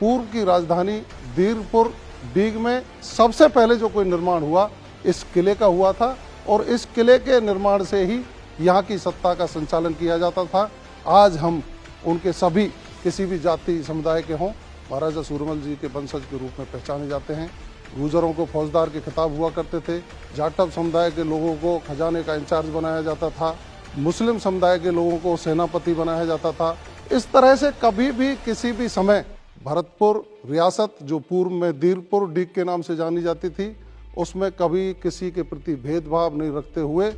पूर्व की राजधानी दीरपुर डीग में सबसे पहले जो कोई निर्माण हुआ इस किले का हुआ था और इस किले के निर्माण से ही यहाँ की सत्ता का संचालन किया जाता था। आज हम उनके सभी किसी भी जाति समुदाय के हों महाराजा सूरजमल जी के वंशज के रूप में पहचाने जाते हैं। गुर्जरों को फौजदार के खिताब हुआ करते थे, जाटव समुदाय के लोगों को खजाने का इंचार्ज बनाया जाता था, मुस्लिम समुदाय के लोगों को सेनापति बनाया जाता था। इस तरह से कभी भी किसी भी समय भरतपुर रियासत जो पूर्व में दीरपुर डीग के नाम से जानी जाती थी उसमें कभी किसी के प्रति भेदभाव नहीं रखते हुए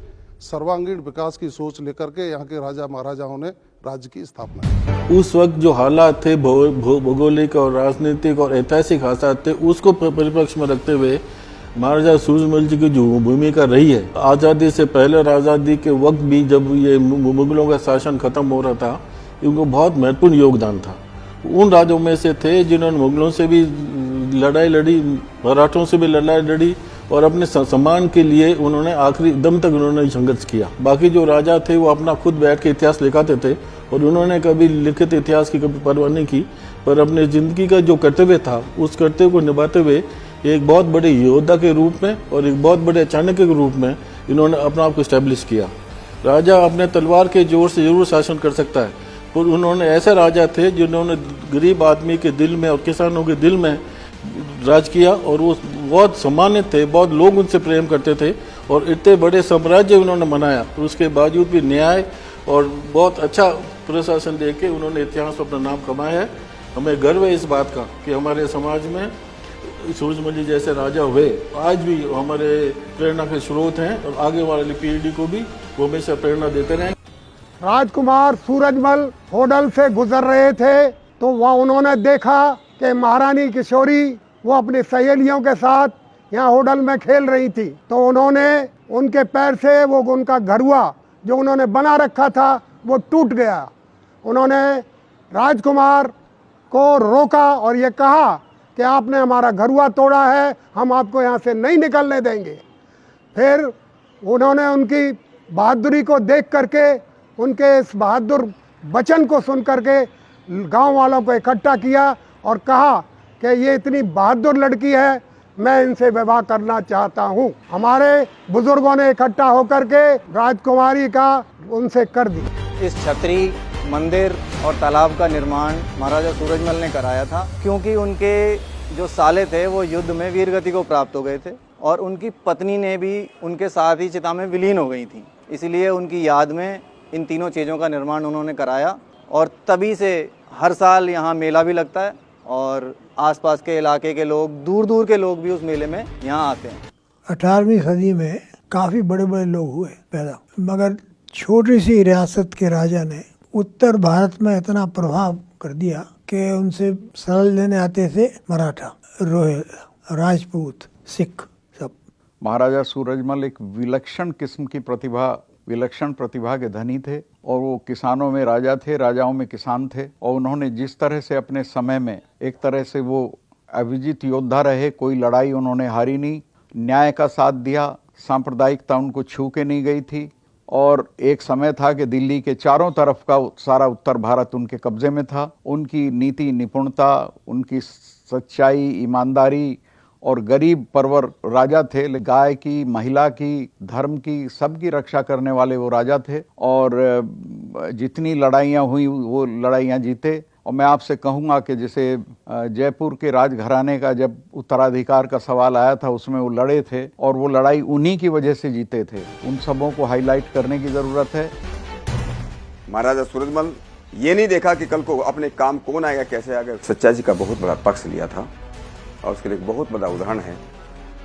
सर्वांगीण विकास की सोच लेकर के यहाँ के राजा महाराजाओं ने राज्य की स्थापना की। उस वक्त जो हालात थे भौगोलिक और राजनीतिक और ऐतिहासिक हालात थे उसको परिप्रेक्ष्य में रखते हुए महाराजा सूरजमल जी की जो भूमिका रही है आज़ादी से पहले और आज़ादी के वक्त भी जब ये मुगलों का शासन खत्म हो रहा था, इनको बहुत महत्वपूर्ण योगदान था। उन राजाओं में से थे जिन्होंने मुगलों से भी लड़ाई लड़ी, मराठों से भी लड़ाई लड़ी और अपने सम्मान के लिए उन्होंने आखिरी दम तक उन्होंने संघर्ष किया। बाकी जो राजा थे वो अपना खुद बैठ के इतिहास लिखाते थे और उन्होंने कभी लिखित इतिहास की कभी परवाह नहीं की, पर अपने ज़िंदगी का जो कर्तव्य था उस कर्तव्य को निभाते हुए एक बहुत बड़े योद्धा के रूप में और एक बहुत बड़े चाणक्य के रूप में इन्होंने अपना आप को इस्टेब्लिश किया। राजा अपने तलवार के जोर से जरूर शासन कर सकता है, पर उन्होंने ऐसे राजा थे जिन्होंने गरीब आदमी के दिल में और किसानों के दिल में राज किया और वो बहुत सम्मानित थे, बहुत लोग उनसे प्रेम करते थे और इतने बड़े साम्राज्य उन्होंने बनाया तो उसके बावजूद भी न्याय और बहुत अच्छा प्रशासन दे के उन्होंने इतिहास में अपना नाम कमाया है। हमें गर्व है इस बात का कि हमारे समाज में सूरजमल जी जैसे राजा हुए, आज भी हमारे प्रेरणा के स्रोत हैं और आगे वाली पीढ़ी को भी वो हमेशा प्रेरणा देते रहें। राजकुमार सूरजमल होटल से गुजर रहे थे तो वहाँ उन्होंने देखा कि महारानी किशोरी वो अपनी सहेलियों के साथ यहाँ होटल में खेल रही थी, तो उन्होंने उनके पैर से वो उनका घड़ुआ जो उन्होंने बना रखा था वो टूट गया। उन्होंने राजकुमार को रोका और ये कहा कि आपने हमारा घड़ुआ तोड़ा है, हम आपको यहाँ से नहीं निकलने देंगे। फिर उन्होंने उनकी बहादुरी को देख करके, उनके इस बहादुर वचन को सुन करके गांव वालों को इकट्ठा किया और कहा कि ये इतनी बहादुर लड़की है, मैं इनसे विवाह करना चाहता हूँ। हमारे बुजुर्गों ने इकट्ठा होकर के राजकुमारी का उनसे कर दी। इस छतरी, मंदिर और तालाब का निर्माण महाराजा सूरजमल ने कराया था, क्योंकि उनके जो साले थे वो युद्ध में वीरगति को प्राप्त हो गए थे और उनकी पत्नी ने भी उनके साथ ही चिता में विलीन हो गई थी। इसलिए उनकी याद में इन तीनों चीज़ों का निर्माण उन्होंने कराया और तभी से हर साल यहाँ मेला भी लगता है और आसपास के इलाके के लोग, दूर दूर के लोग भी उस मेले में यहाँ आते हैं। 18वीं सदी में काफ़ी बड़े बड़े लोग हुए पैदा, मगर छोटी सी रियासत के राजा ने उत्तर भारत में इतना प्रभाव कर दिया कि उनसे शरण लेने आते थे मराठा, रोहिल, राजपूत, सिख सब। महाराजा सूरजमल एक विलक्षण किस्म की विलक्षण प्रतिभा के धनी थे और वो किसानों में राजा थे, राजाओं में किसान थे और उन्होंने जिस तरह से अपने समय में एक तरह से वो अविजित योद्धा रहे, कोई लड़ाई उन्होंने हारी नहीं, न्याय का साथ दिया, सांप्रदायिकता उनको छू के नहीं गई थी और एक समय था कि दिल्ली के चारों तरफ का सारा उत्तर भारत उनके कब्जे में था। उनकी नीति निपुणता, उनकी सच्चाई, ईमानदारी और गरीब परवर राजा थे। गाय की, महिला की, धर्म की, सबकी रक्षा करने वाले वो राजा थे और जितनी लड़ाइयाँ हुई वो लड़ाइयाँ जीते। और मैं आपसे कहूँगा कि जैसे जयपुर के राजघराने का जब उत्तराधिकार का सवाल आया था उसमें वो लड़े थे और वो लड़ाई उन्हीं की वजह से जीते थे। उन सबों को हाईलाइट करने की ज़रूरत है। महाराजा सूरजमल ये नहीं देखा कि कल को अपने काम कौन आएगा, कैसे आएगा, सच्चाई जी का बहुत बड़ा पक्ष लिया था और उसके लिए एक बहुत बड़ा उदाहरण है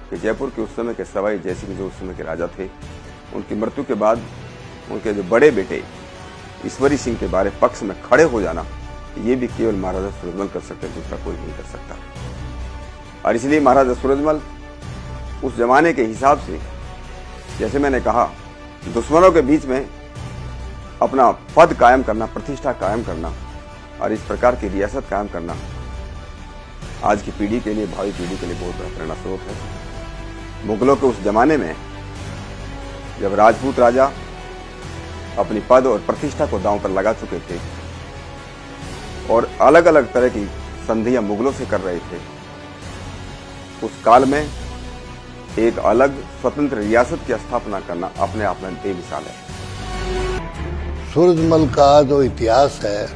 कि जयपुर के उस समय के सवाई जयसिंह जो उस समय के राजा थे, उनकी मृत्यु के बाद उनके जो बड़े बेटे ईश्वरी सिंह के बारे पक्ष में खड़े हो जाना, ये भी केवल महाराजा सूरजमल कर सकते, दूसरा कोई नहीं कर सकता। और इसलिए महाराजा सूरजमल उस जमाने के हिसाब से, जैसे मैंने कहा, दुश्मनों के बीच में अपना पद कायम करना, प्रतिष्ठा कायम करना और इस प्रकार की रियासत कायम करना आज की पीढ़ी के लिए, भावी पीढ़ी के लिए बहुत बड़ा प्रेरणा स्रोत है। मुगलों के उस जमाने में जब राजपूत राजा अपनी पद और प्रतिष्ठा को दांव पर लगा चुके थे और अलग अलग तरह की संधियां मुगलों से कर रहे थे, उस काल में एक अलग स्वतंत्र रियासत की स्थापना करना अपने आप में बेमिसाल है। सूरजमल का जो इतिहास है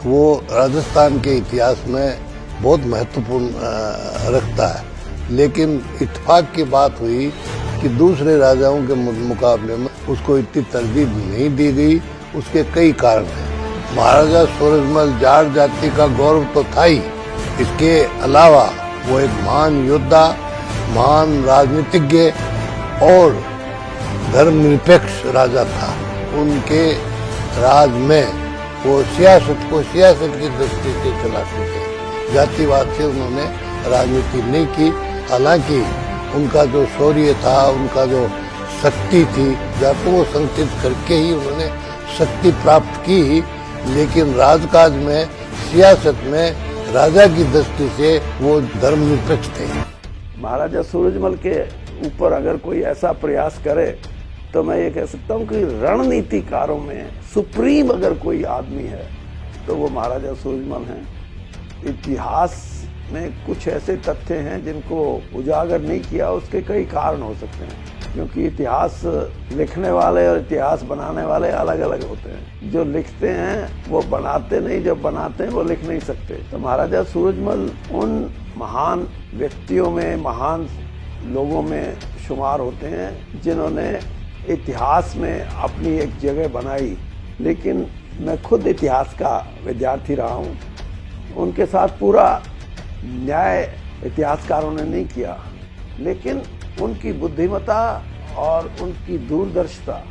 वो राजस्थान के इतिहास में बहुत महत्वपूर्ण रखता है, लेकिन इत्तेफाक की बात हुई कि दूसरे राजाओं के मुकाबले में उसको इतनी तरजीह नहीं दी गई। उसके कई कारण हैं। महाराजा सूरजमल जाट जाति का गौरव तो था ही, इसके अलावा वो एक महान योद्धा, महान राजनीतिज्ञ और धर्मनिरपेक्ष राजा था। उनके राज में वो सियासत को सियासत की दृष्टि से चलाते थे, जातिवाद से उन्होंने राजनीति नहीं की। हालांकि उनका जो शौर्य था, उनका जो शक्ति थी, जातों को संचित करके ही उन्होंने शक्ति प्राप्त की, लेकिन राजकाज में, सियासत में राजा की दृष्टि से वो धर्मनिरपेक्ष थे। महाराजा सूरजमल के ऊपर अगर कोई ऐसा प्रयास करे तो मैं ये कह सकता हूँ कि रणनीतिकारों में सुप्रीम अगर कोई आदमी है तो वो महाराजा सूरजमल हैं। इतिहास में कुछ ऐसे तथ्य हैं जिनको उजागर नहीं किया, उसके कई कारण हो सकते हैं, क्योंकि इतिहास लिखने वाले और इतिहास बनाने वाले अलग अलग होते हैं। जो लिखते हैं वो बनाते नहीं, जो बनाते हैं वो लिख नहीं सकते। तो महाराजा सूरजमल उन महान व्यक्तियों में, महान लोगों में शुमार होते हैं जिन्होंने इतिहास में अपनी एक जगह बनाई। लेकिन मैं खुद इतिहास का विद्यार्थी रहा हूँ, उनके साथ पूरा न्याय इतिहासकारों ने नहीं किया, लेकिन उनकी बुद्धिमत्ता और उनकी दूरदर्शिता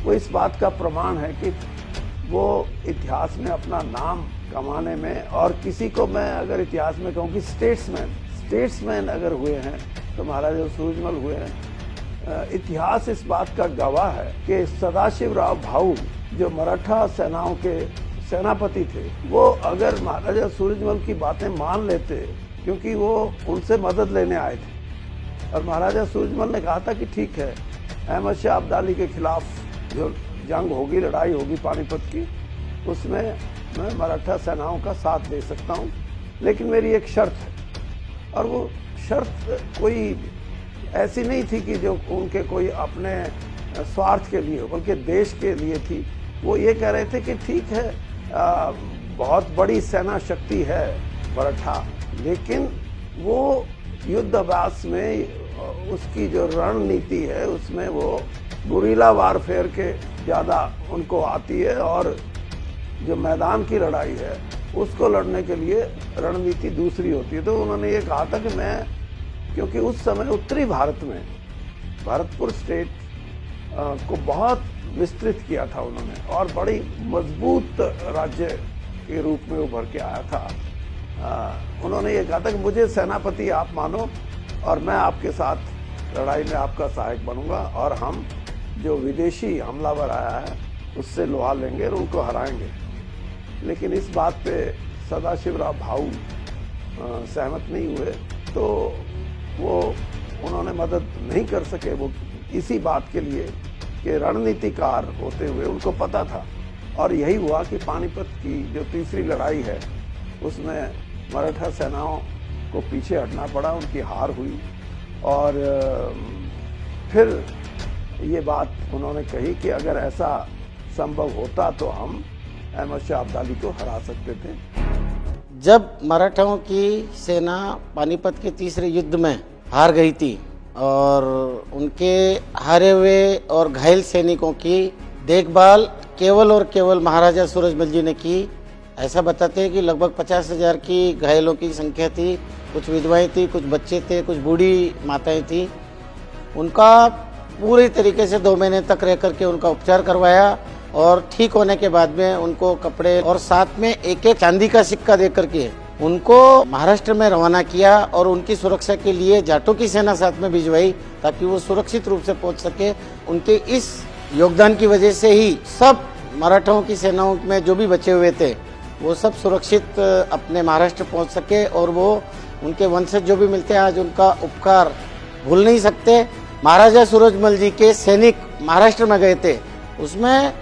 वो इस बात का प्रमाण है कि वो इतिहास में अपना नाम कमाने में, और किसी को मैं अगर इतिहास में कहूँ कि स्टेट्समैन अगर हुए हैं तो महाराजा सूरजमल हुए हैं। इतिहास इस बात का गवाह है कि सदाशिवराव भाऊ जो मराठा सेनाओं के सेनापति थे, वो अगर महाराजा सूरजमल की बातें मान लेते, क्योंकि वो उनसे मदद लेने आए थे, और महाराजा सूरजमल ने कहा था कि ठीक है, अहमद शाह अब्दाली के खिलाफ जो जंग होगी, लड़ाई होगी पानीपत की, उसमें मैं मराठा सेनाओं का साथ दे सकता हूँ, लेकिन मेरी एक शर्त है। और वो शर्त कोई ऐसी नहीं थी कि जो उनके कोई अपने स्वार्थ के लिए, बल्कि देश के लिए थी। वो ये कह रहे थे कि ठीक है, बहुत बड़ी सेना शक्ति है मराठा, लेकिन वो युद्ध अभ्यास में उसकी जो रणनीति है उसमें वो गुरिल्ला वारफेयर के ज़्यादा उनको आती है, और जो मैदान की लड़ाई है उसको लड़ने के लिए रणनीति दूसरी होती है। तो उन्होंने ये कहा था कि मैं, क्योंकि उस समय उत्तरी भारत में भरतपुर स्टेट को बहुत विस्तृत किया था उन्होंने, और बड़ी मजबूत राज्य के रूप में उभर के आया था। उन्होंने ये कहा था कि मुझे सेनापति आप मानो और मैं आपके साथ लड़ाई में आपका सहायक बनूंगा, और हम जो विदेशी हमलावर आया है उससे लोहा लेंगे और उनको हराएंगे। लेकिन इस बात पे सदाशिवराव भाऊ सहमत नहीं हुए, तो वो उन्होंने मदद नहीं कर सके। वो इसी बात के लिए कि रणनीतिकार होते हुए उनको पता था, और यही हुआ कि पानीपत की जो तीसरी लड़ाई है उसमें मराठा सेनाओं को पीछे हटना पड़ा, उनकी हार हुई। और फिर ये बात उन्होंने कही कि अगर ऐसा संभव होता तो हम अहमद शाह अब्दाली को हरा सकते थे। जब मराठाओं की सेना पानीपत के तीसरे युद्ध में हार गई थी और उनके हारे हुए और घायल सैनिकों की देखभाल केवल और केवल महाराजा सूरजमल जी ने की। ऐसा बताते हैं कि लगभग 50,000 की घायलों की संख्या थी, कुछ विधवाएं थी, कुछ बच्चे थे, कुछ बूढ़ी माताएं थी। उनका पूरी तरीके से 2 महीने तक रह करके उनका उपचार करवाया, और ठीक होने के बाद में उनको कपड़े और साथ में एक चांदी का सिक्का दे करके उनको महाराष्ट्र में रवाना किया, और उनकी सुरक्षा के लिए जाटों की सेना साथ में भिजवाई ताकि वो सुरक्षित रूप से पहुंच सके। उनके इस योगदान की वजह से ही सब मराठाओं की सेनाओं में जो भी बचे हुए थे वो सब सुरक्षित अपने महाराष्ट्र पहुंच सके, और वो उनके वंशज जो भी मिलते हैं आज उनका उपकार भूल नहीं सकते। महाराजा सूरजमल जी के सैनिक महाराष्ट्र में गए थे, उसमें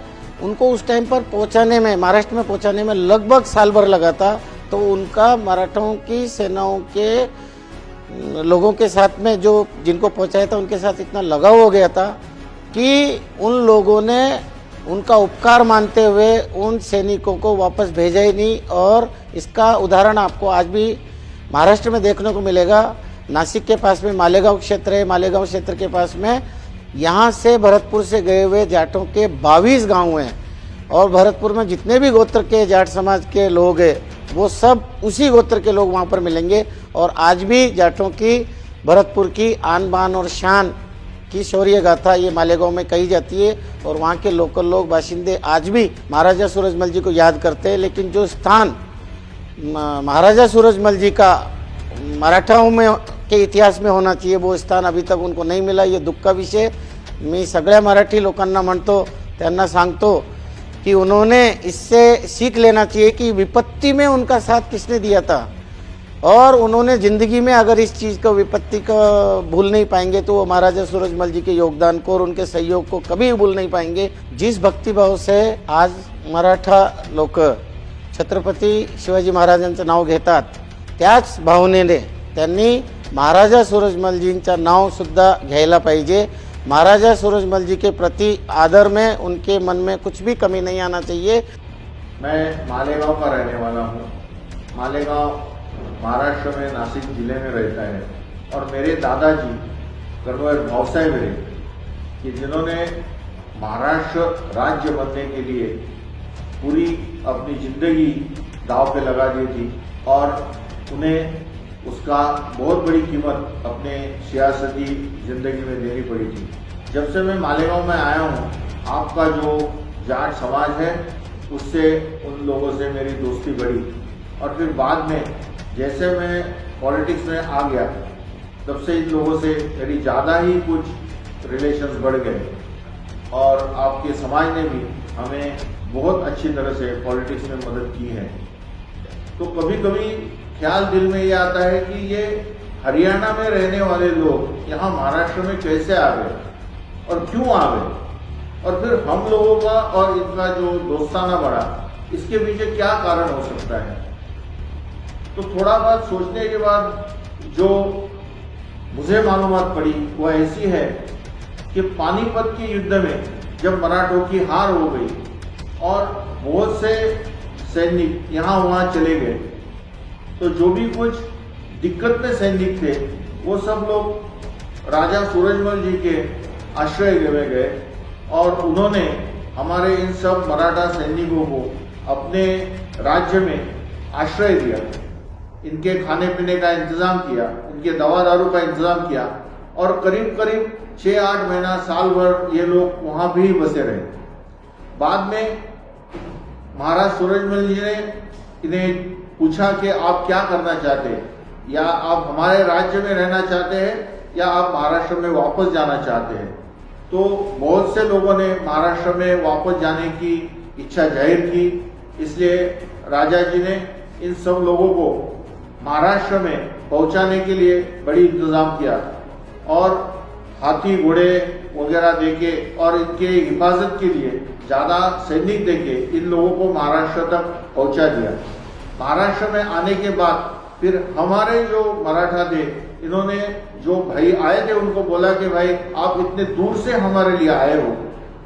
उनको उस टाइम पर पहुंचाने में, महाराष्ट्र में पहुंचाने में लगभग साल भर लगा था। तो उनका मराठाओं की सेनाओं के लोगों के साथ में जो जिनको पहुंचाया था उनके साथ इतना लगाव हो गया था कि उन लोगों ने उनका उपकार मानते हुए उन सैनिकों को वापस भेजा ही नहीं। और इसका उदाहरण आपको आज भी महाराष्ट्र में देखने को मिलेगा। नासिक के पास में मालेगांव क्षेत्र है, मालेगांव क्षेत्र के पास में यहाँ से भरतपुर से गए हुए जाटों के 22 गांव हैं, और भरतपुर में जितने भी गोत्र के जाट समाज के लोग हैं वो सब उसी गोत्र के लोग वहाँ पर मिलेंगे। और आज भी जाटों की भरतपुर की आन बान और शान की शौर्य गाथा ये मालेगांव में कही जाती है, और वहाँ के लोकल लोग बाशिंदे आज भी महाराजा सूरजमल जी को याद करते हैं। लेकिन जो स्थान महाराजा सूरजमल जी का मराठाओं में के इतिहास में होना चाहिए वो स्थान अभी तक उनको नहीं मिला। ये दुःख का विषय। मी सगळ्या मराठी लोकांना म्हणतो, त्यांना सांगतो कि उन्होंने इससे सीख लेना चाहिए कि विपत्ति में उनका साथ किसने दिया था, और उन्होंने जिंदगी में अगर इस चीज़ को, विपत्ति को भूल नहीं पाएंगे तो वो महाराजा सूरजमल जी के योगदान को और उनके सहयोग को कभी भूल नहीं पाएंगे। जिस भक्तिभाव से आज मराठा लोक छत्रपती शिवाजी महाराजांचं नाव घेतात, त्याच भावनेने त्यांनी महाराजा सूरजमलजींचं नाव सुद्धा घ्यायला पाहिजे। महाराजा सूरजमल जी के प्रति आदर में उनके मन में कुछ भी कमी नहीं आना चाहिए। मैं मालेगांव का रहने वाला हूँ। मालेगांव महाराष्ट्र में नासिक जिले में रहता है, और मेरे दादाजी कर्नल भावसाहेब रहे कि जिन्होंने महाराष्ट्र राज्य बनने के लिए पूरी अपनी जिंदगी दांव पे लगा दी थी, और उन्हें उसका बहुत बड़ी कीमत अपने सियासती जिंदगी में देनी पड़ी थी। जब से मैं मालेगांव में आया हूँ, आपका जो जाट समाज है उससे, उन लोगों से मेरी दोस्ती बढ़ी, और फिर बाद में जैसे मैं पॉलिटिक्स में आ गया तब से इन लोगों से मेरी ज़्यादा ही कुछ रिलेशंस बढ़ गए, और आपके समाज ने भी हमें बहुत अच्छी तरह से पॉलिटिक्स में मदद की है। तो कभी कभी ख्याल दिल में ये आता है कि ये हरियाणा में रहने वाले लोग यहाँ महाराष्ट्र में कैसे आ गए और क्यों आ गए, और फिर हम लोगों का और इनका जो दोस्ताना बढ़ा, इसके पीछे क्या कारण हो सकता है। तो थोड़ा बहुत सोचने के बाद जो मुझे मालूमात पड़ी वह ऐसी है कि पानीपत के युद्ध में जब मराठों की हार हो गई और बहुत से सैनिक यहाँ वहाँ चले गए, तो जो भी कुछ दिक्कत में सैनिक थे, वो सब लोग राजा सूरजमल जी के आश्रय में गए और उन्होंने हमारे इन सब मराठा सैनिकों को अपने राज्य में आश्रय दिया, इनके खाने पीने का इंतजाम किया, इनके दवा दारू का इंतजाम किया और करीब करीब 6-8 महीना साल भर ये लोग वहां भी बसे रहे। बाद में महाराज सूरजमल जी ने इन्हें पूछा कि आप क्या करना चाहते हैं, या आप हमारे राज्य में रहना चाहते हैं या आप महाराष्ट्र में वापस जाना चाहते हैं। तो बहुत से लोगों ने महाराष्ट्र में वापस जाने की इच्छा जाहिर की, इसलिए राजा जी ने इन सब लोगों को महाराष्ट्र में पहुंचाने के लिए बड़ी इंतजाम किया और हाथी घोड़े वगैरह देके और इनके हिफाजत के लिए ज्यादा सैनिक देके इन लोगों को महाराष्ट्र तक पहुंचा दिया। महाराष्ट्र में आने के बाद फिर हमारे जो मराठा थे, इन्होंने जो भाई आए थे उनको बोला कि भाई आप इतने दूर से हमारे लिए आए हो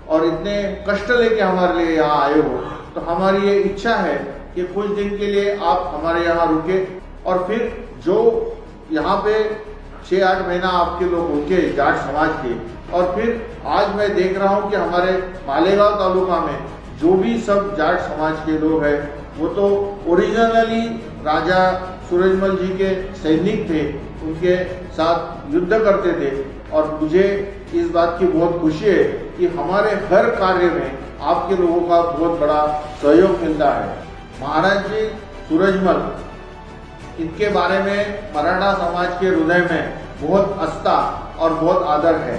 और इतने कष्ट लेके हमारे लिए यहाँ आए हो, तो हमारी ये इच्छा है कि कुछ दिन के लिए आप हमारे यहाँ रुके। और फिर जो यहाँ पे 6-8 महीना आपके लोग रुके जाट समाज के, और फिर आज मैं देख रहा हूँ कि हमारे मालेगांव तालुका में जो भी सब जाट समाज के लोग हैं, वो तो ओरिजिनली राजा सूरजमल जी के सैनिक थे, उनके साथ युद्ध करते थे। और मुझे इस बात की बहुत खुशी है कि हमारे हर कार्य में आपके लोगों का बहुत बड़ा सहयोग मिलता है। महाराज जी सूरजमल, इनके बारे में मराठा समाज के हृदय में बहुत आस्था और बहुत आदर है,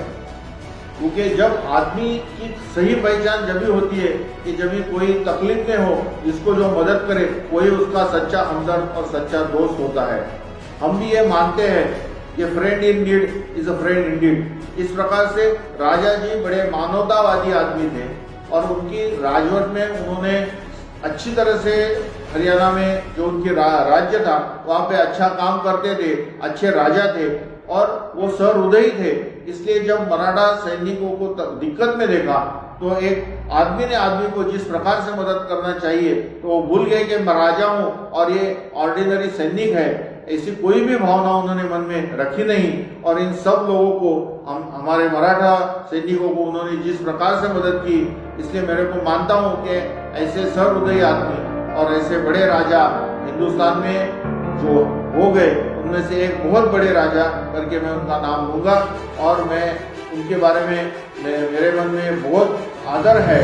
क्योंकि जब आदमी की सही पहचान जब भी होती है कि जब भी कोई तकलीफ में हो, जिसको जो मदद करे, कोई उसका सच्चा हमदर्द और सच्चा दोस्त होता है। हम भी ये मानते हैं कि friend in need is a friend in deed. इस प्रकार से राजा जी बड़े मानवतावादी आदमी थे और उनकी राजवट में उन्होंने अच्छी तरह से हरियाणा में जो उनके राज्य था वहाँ पे अच्छा काम करते थे, अच्छे राजा थे और वो सहृदयी थे। इसलिए जब मराठा सैनिकों को दिक्कत में देखा तो एक आदमी ने आदमी को जिस प्रकार से मदद करना चाहिए, तो वो भूल गए कि मैं राजा हूँ और ये ऑर्डिनरी सैनिक है, ऐसी कोई भी भावना उन्होंने मन में रखी नहीं। और इन सब लोगों को हमारे मराठा सैनिकों को उन्होंने जिस प्रकार से मदद की, इसलिए मेरे को मानता हूँ कि ऐसे सहृदयी आदमी और ऐसे बड़े राजा हिंदुस्तान में जो हो गए, उनमें से एक बहुत बड़े राजा करके मैं उनका नाम लूंगा और मैं उनके बारे में मेरे मन में बहुत आदर है।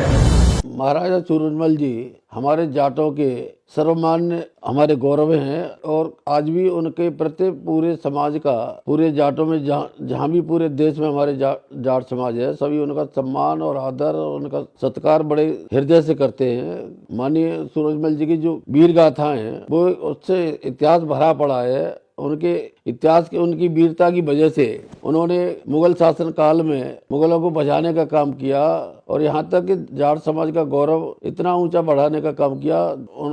महाराजा सूरजमल जी हमारे जाटों के सर्वमान्य हमारे गौरव हैं और आज भी उनके प्रति पूरे समाज का, पूरे जाटों में जहाँ भी पूरे देश में हमारे जाट समाज है, सभी उनका सम्मान और आदर और उनका सत्कार बड़े हृदय से करते हैं। माननीय सूरजमल जी की जो वीर गाथाएं हैं वो उससे इतिहास भरा पड़ा है। उनके इतिहास के उनकी वीरता की वजह से उन्होंने मुगल शासन काल में मुगलों को बचाने का काम किया और यहाँ तक कि जाट समाज का गौरव इतना ऊंचा बढ़ाने का काम किया।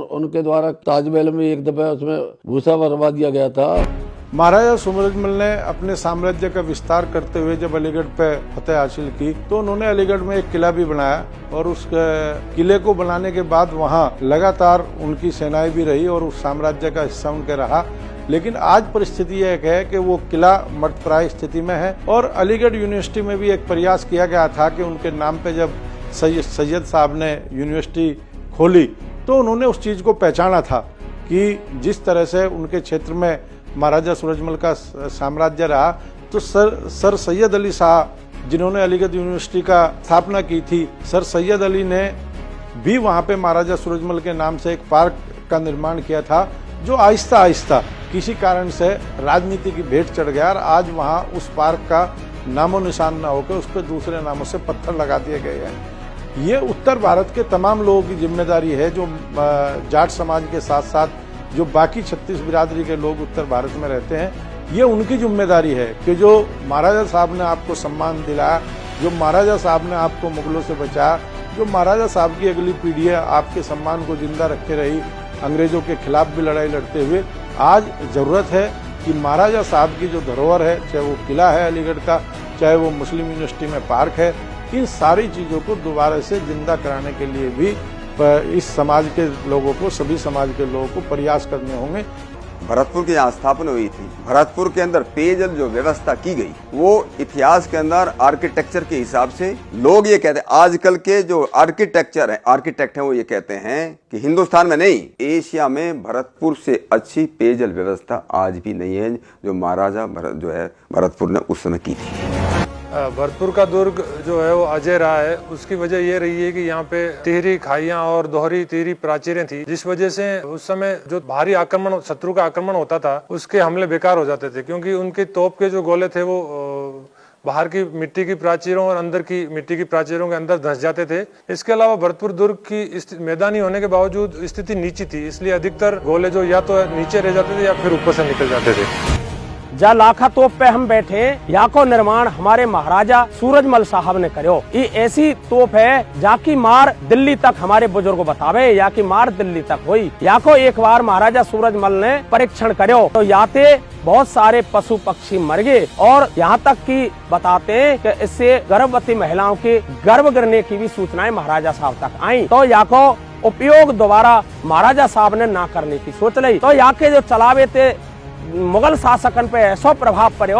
उनके द्वारा ताजमहल में एक दफा उसमें भूसा भरवा दिया गया था। महाराजा सूरजमल ने अपने साम्राज्य का विस्तार करते हुए जब अलीगढ़ पे फतेह हासिल की तो उन्होंने अलीगढ़ में एक किला भी बनाया और उस किले को बनाने के बाद वहाँ लगातार उनकी सेनाएं भी रही और उस साम्राज्य का हिस्सा उनके रहा। लेकिन आज परिस्थिति यह है कि वो किला मृतप्राय स्थिति में है और अलीगढ़ यूनिवर्सिटी में भी एक प्रयास किया गया था कि उनके नाम पे जब सैयद साहब ने यूनिवर्सिटी खोली तो उन्होंने उस चीज़ को पहचाना था कि जिस तरह से उनके क्षेत्र में महाराजा सूरजमल का साम्राज्य रहा, तो सर सैयद अली शाह जिन्होंने अलीगढ़ यूनिवर्सिटी का स्थापना की थी, सर सैयद अली ने भी वहाँ पे महाराजा सूरजमल के नाम से एक पार्क का निर्माण किया था, जो आहिस्ता आहिस्ता किसी कारण से राजनीति की भेंट चढ़ गया और आज वहाँ उस पार्क का नामो निशान न होकर उस पर दूसरे नामों से पत्थर लगा दिए गए हैं। ये उत्तर भारत के तमाम लोगों की जिम्मेदारी है, जो जाट समाज के साथ साथ जो बाकी 36 बिरादरी के लोग उत्तर भारत में रहते हैं, ये उनकी जिम्मेदारी है कि जो महाराजा साहब ने आपको सम्मान दिलाया, जो महाराजा साहब ने आपको मुगलों से बचाया, जो महाराजा साहब की अगली पीढ़ी है आपके सम्मान को जिंदा रखे रही, अंग्रेजों के खिलाफ भी लड़ाई लड़ते हुए। आज ज़रूरत है कि महाराजा साहब की जो धरोहर है, चाहे वो किला है अलीगढ़ का, चाहे वो मुस्लिम यूनिवर्सिटी में पार्क है, इन सारी चीज़ों को दोबारा से जिंदा कराने के लिए भी इस समाज के लोगों को, सभी समाज के लोगों को प्रयास करने होंगे। भरतपुर की यहाँ स्थापना हुई थी, भरतपुर के अंदर पेयजल जो व्यवस्था की गई वो इतिहास के अंदर आर्किटेक्चर के हिसाब से लोग ये कहते हैं, आजकल के जो आर्किटेक्ट हैं वो ये कहते हैं कि हिंदुस्तान में नहीं, एशिया में भरतपुर से अच्छी पेयजल व्यवस्था आज भी नहीं है जो महाराजा भरतपुर ने उस समय की थी। भरतपुर का दुर्ग जो है वो अजय रहा है। उसकी वजह ये रही है कि यहाँ पे तिहरी खाइयां और दोहरी तिहरी प्राचीरें थी, जिस वजह से उस समय जो भारी आक्रमण, शत्रु का आक्रमण होता था, उसके हमले बेकार हो जाते थे, क्योंकि उनके तोप के जो गोले थे वो बाहर की मिट्टी की प्राचीरों और अंदर की मिट्टी की प्राचीरों के अंदर धंस जाते थे। इसके अलावा भरतपुर दुर्ग की मैदानी होने के बावजूद स्थिति नीची थी, इसलिए अधिकतर गोले जो या तो नीचे रह जाते थे या फिर ऊपर से निकल जाते थे। जा लाखा तोप पे हम बैठे, याको निर्माण हमारे महाराजा सूरजमल साहब ने करो। ये ऐसी तोप है जाकी मार दिल्ली तक हमारे बुजुर्ग बतावे, या की मार दिल्ली तक हुई। याको एक बार महाराजा सूरजमल ने परीक्षण करो तो याते बहुत सारे पशु पक्षी मर गए, और यहाँ तक कि बताते हैं कि इससे गर्भवती महिलाओं के गर्भ गिरने की भी सूचनाएं महाराजा साहब तक आई। तो याको उपयोग दोबारा महाराजा साहब ने ना करने की सोच ली। तो यहाँ के जो चलावे थे मुगल शासकन पे ऐसा प्रभाव पड़े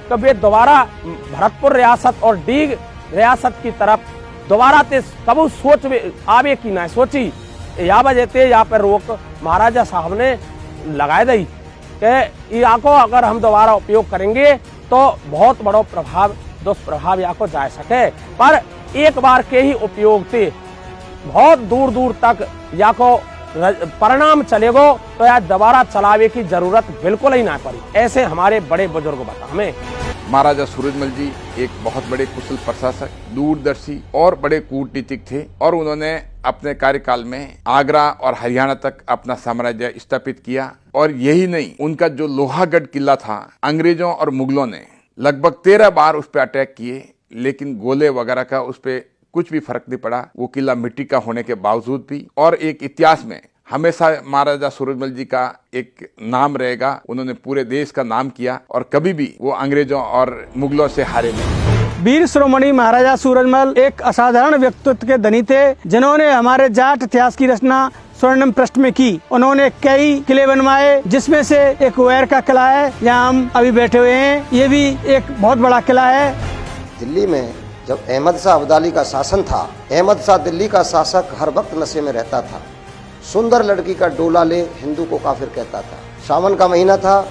कि वे दोबारा भरतपुर रियासत और डीग रियासत की तरफ दोबारा ते कबू सोच आवे की ना सोची। या वजह ते यहाँ पे रोक महाराजा साहब ने लगा दी कि यहाँ को अगर हम दोबारा उपयोग करेंगे तो बहुत बड़ा प्रभाव, दुष्प्रभाव यहाँ को जा सके। पर एक बार के ही उपयोग थे बहुत दूर दूर तक यहाँ को परिणाम चलेगो, तो यार दोबारा चलावे की जरूरत बिल्कुल ही ना पड़ी। ऐसे हमारे बड़े बुजुर्ग बता हमें। महाराजा सूरजमल जी एक बहुत बड़े कुशल प्रशासक, दूरदर्शी और बड़े कूटनीतिक थे, और उन्होंने अपने कार्यकाल में आगरा और हरियाणा तक अपना साम्राज्य स्थापित किया। और यही नहीं, उनका जो लोहागढ़ किला था, अंग्रेजों और मुगलों ने लगभग 13 बार उस पर अटैक किए, लेकिन गोले वगैरह का उस पर कुछ भी फर्क नहीं पड़ा। वो किला मिट्टी का होने के बावजूद भी, और एक इतिहास में हमेशा महाराजा सूरजमल जी का एक नाम रहेगा। उन्होंने पूरे देश का नाम किया और कभी भी वो अंग्रेजों और मुगलों से हारे नहीं। वीर शिरोमणि महाराजा सूरजमल एक असाधारण व्यक्तित्व के धनी थे, जिन्होंने हमारे जाट इतिहास की रचना स्वर्णिम पृष्ठ में की। उन्होंने कई किले बनवाए, जिसमें से एक वैर का किला है, यहाँ हम अभी बैठे हुए हैं, ये भी एक बहुत बड़ा किला है। दिल्ली में जब अहमद शाह अब्दाली का शासन था, अहमद शाह दिल्ली का शासक हर वक्त नशे में रहता था। सुंदर लड़की का डोला ले हिंदू को काफिर कहता था। सावन का महीना था,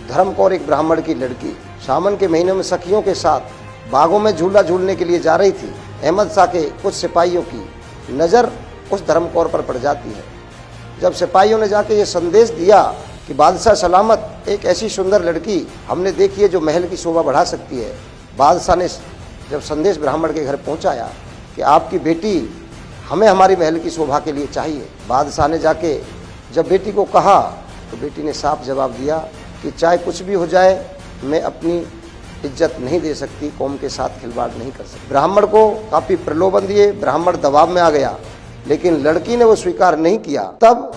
धर्म कौर एक ब्राह्मण की लड़की सावन के महीने में सखियों के साथ बागों में झूला झूलने के लिए जा रही थी। अहमद शाह के कुछ सिपाहियों की नज़र उस धर्म कौर पर पड़ जाती है। जब सिपाहियों ने जाके ये संदेश दिया कि बादशाह सलामत, एक ऐसी सुंदर लड़की हमने देखी है जो महल की शोभा बढ़ा सकती है। बादशाह ने जब संदेश ब्राह्मण के घर पहुंचाया कि आपकी बेटी हमें हमारी महल की शोभा के लिए चाहिए, बादशाह ने जाके जब बेटी को कहा तो बेटी ने साफ जवाब दिया कि चाहे कुछ भी हो जाए, मैं अपनी इज्जत नहीं दे सकती, कौम के साथ खिलवाड़ नहीं कर सकती। ब्राह्मण को काफ़ी प्रलोभन दिए, ब्राह्मण दबाव में आ गया, लेकिन लड़की ने वो स्वीकार नहीं किया। तब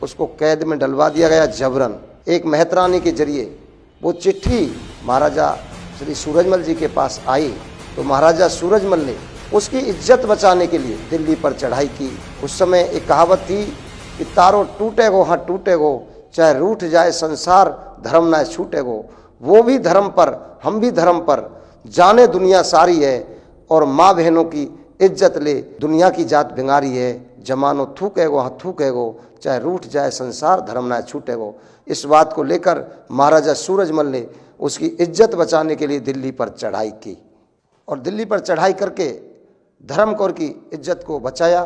उसको कैद में डलवा दिया गया जबरन। एक मेहतरानी के जरिए वो चिट्ठी महाराजा श्री सूरजमल जी के पास आई, तो महाराजा सूरजमल ने उसकी इज्जत बचाने के लिए दिल्ली पर चढ़ाई की। उस समय एक कहावत थी कि तारो टूटेगो हाँ टूटेगो, चाहे रूठ जाए संसार धर्म ना छूटेगो। वो भी धर्म पर, हम भी धर्म पर, जाने दुनिया सारी है, और माँ बहनों की इज्जत ले दुनिया की जात भिंगारी है। जमानो थूकेगो हाँ थूकेगो, चाहे रूठ जाए संसार धर्म ना छूटेगो। इस बात को लेकर महाराजा सूरजमल ने उसकी इज्जत बचाने के लिए दिल्ली पर चढ़ाई की, और दिल्ली पर चढ़ाई करके धर्म कौर की इज्जत को बचाया।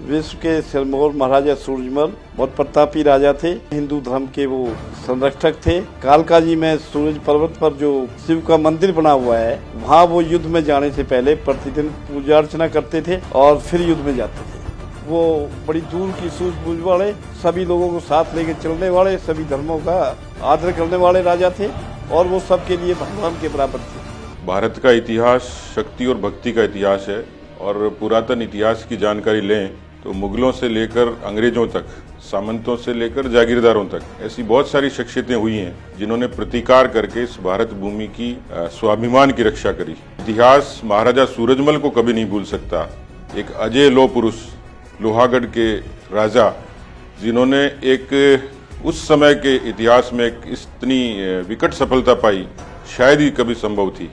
विश्व के सिरमौर महाराजा सूरजमल बहुत प्रतापी राजा थे, हिंदू धर्म के वो संरक्षक थे। कालकाजी में सूरज पर्वत पर जो शिव का मंदिर बना हुआ है, वहाँ वो युद्ध में जाने से पहले प्रतिदिन पूजा अर्चना करते थे और फिर युद्ध में जाते थे। वो बड़ी दूर की सूझबूझ वाले, सभी लोगों को साथ लेके चलने वाले, सभी धर्मों का आदर करने वाले राजा थे, और वो सबके लिए भगवान के बराबर थे। भारत का इतिहास शक्ति और भक्ति का इतिहास है, और पुरातन इतिहास की जानकारी लें तो मुगलों से लेकर अंग्रेजों तक, सामंतों से लेकर जागीरदारों तक ऐसी बहुत सारी शख्सियतें हुई हैं जिन्होंने प्रतिकार करके इस भारत भूमि की स्वाभिमान की रक्षा करी। इतिहास महाराजा सूरजमल को कभी नहीं भूल सकता। एक अजय लोह पुरुष, लोहागढ़ के राजा, जिन्होंने एक उस समय के इतिहास में इतनी विकट सफलता पाई शायद ही कभी संभव थी।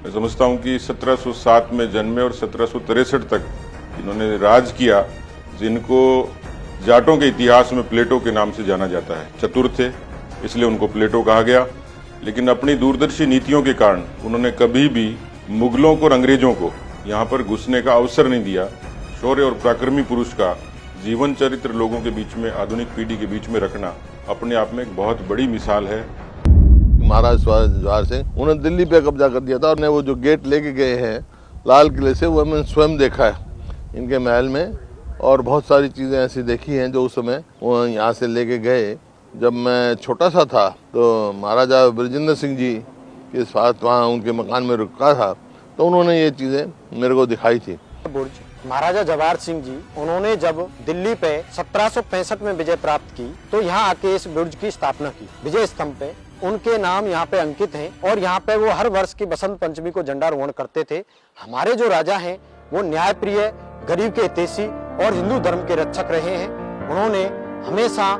मैं समझता हूं कि 1707 में जन्मे और 1763 तक इन्होंने राज किया, जिनको जाटों के इतिहास में प्लेटो के नाम से जाना जाता है। चतुर थे इसलिए उनको प्लेटो कहा गया, लेकिन अपनी दूरदर्शी नीतियों के कारण उन्होंने कभी भी मुगलों को और अंग्रेजों को यहाँ पर घुसने का अवसर नहीं दिया। शौर्य और पराक्रमी पुरुष का जीवन चरित्र लोगों के बीच में, आधुनिक पीढ़ी के बीच में रखना अपने आप में एक बहुत बड़ी मिसाल है। महाराज जवाहर सिंह उन्होंने दिल्ली पे कब्जा कर दिया था और वो जो गेट लेके गए हैं लाल किले से, वो मैंने स्वयं देखा है इनके महल में, और बहुत सारी चीज़ें ऐसी देखी हैं जो उस समय वो यहाँ से लेके गए। जब मैं छोटा सा था तो महाराजा बृजेंद्र सिंह जी के साथ वहाँ उनके मकान में रुका था, तो उन्होंने ये चीज़ें मेरे को दिखाई थी। महाराजा जवाहर सिंह जी उन्होंने जब दिल्ली पे 1765 में विजय प्राप्त की तो यहाँ आके इस बुर्ज की स्थापना की। विजय स्तंभ पे उनके नाम यहाँ पे अंकित हैं और यहाँ पे वो हर वर्ष की बसंत पंचमी को झंडारोहण करते थे। हमारे जो राजा हैं वो न्यायप्रिय, गरीब के हितैषी और हिंदू धर्म के रक्षक रहे हैं। उन्होंने हमेशा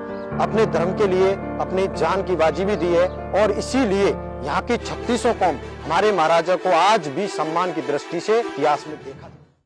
अपने धर्म के लिए अपनी जान की बाजी भी दी है और इसीलिए यहाँ की 3600 कौम हमारे महाराजा को आज भी सम्मान की दृष्टि से इतिहास में देखा।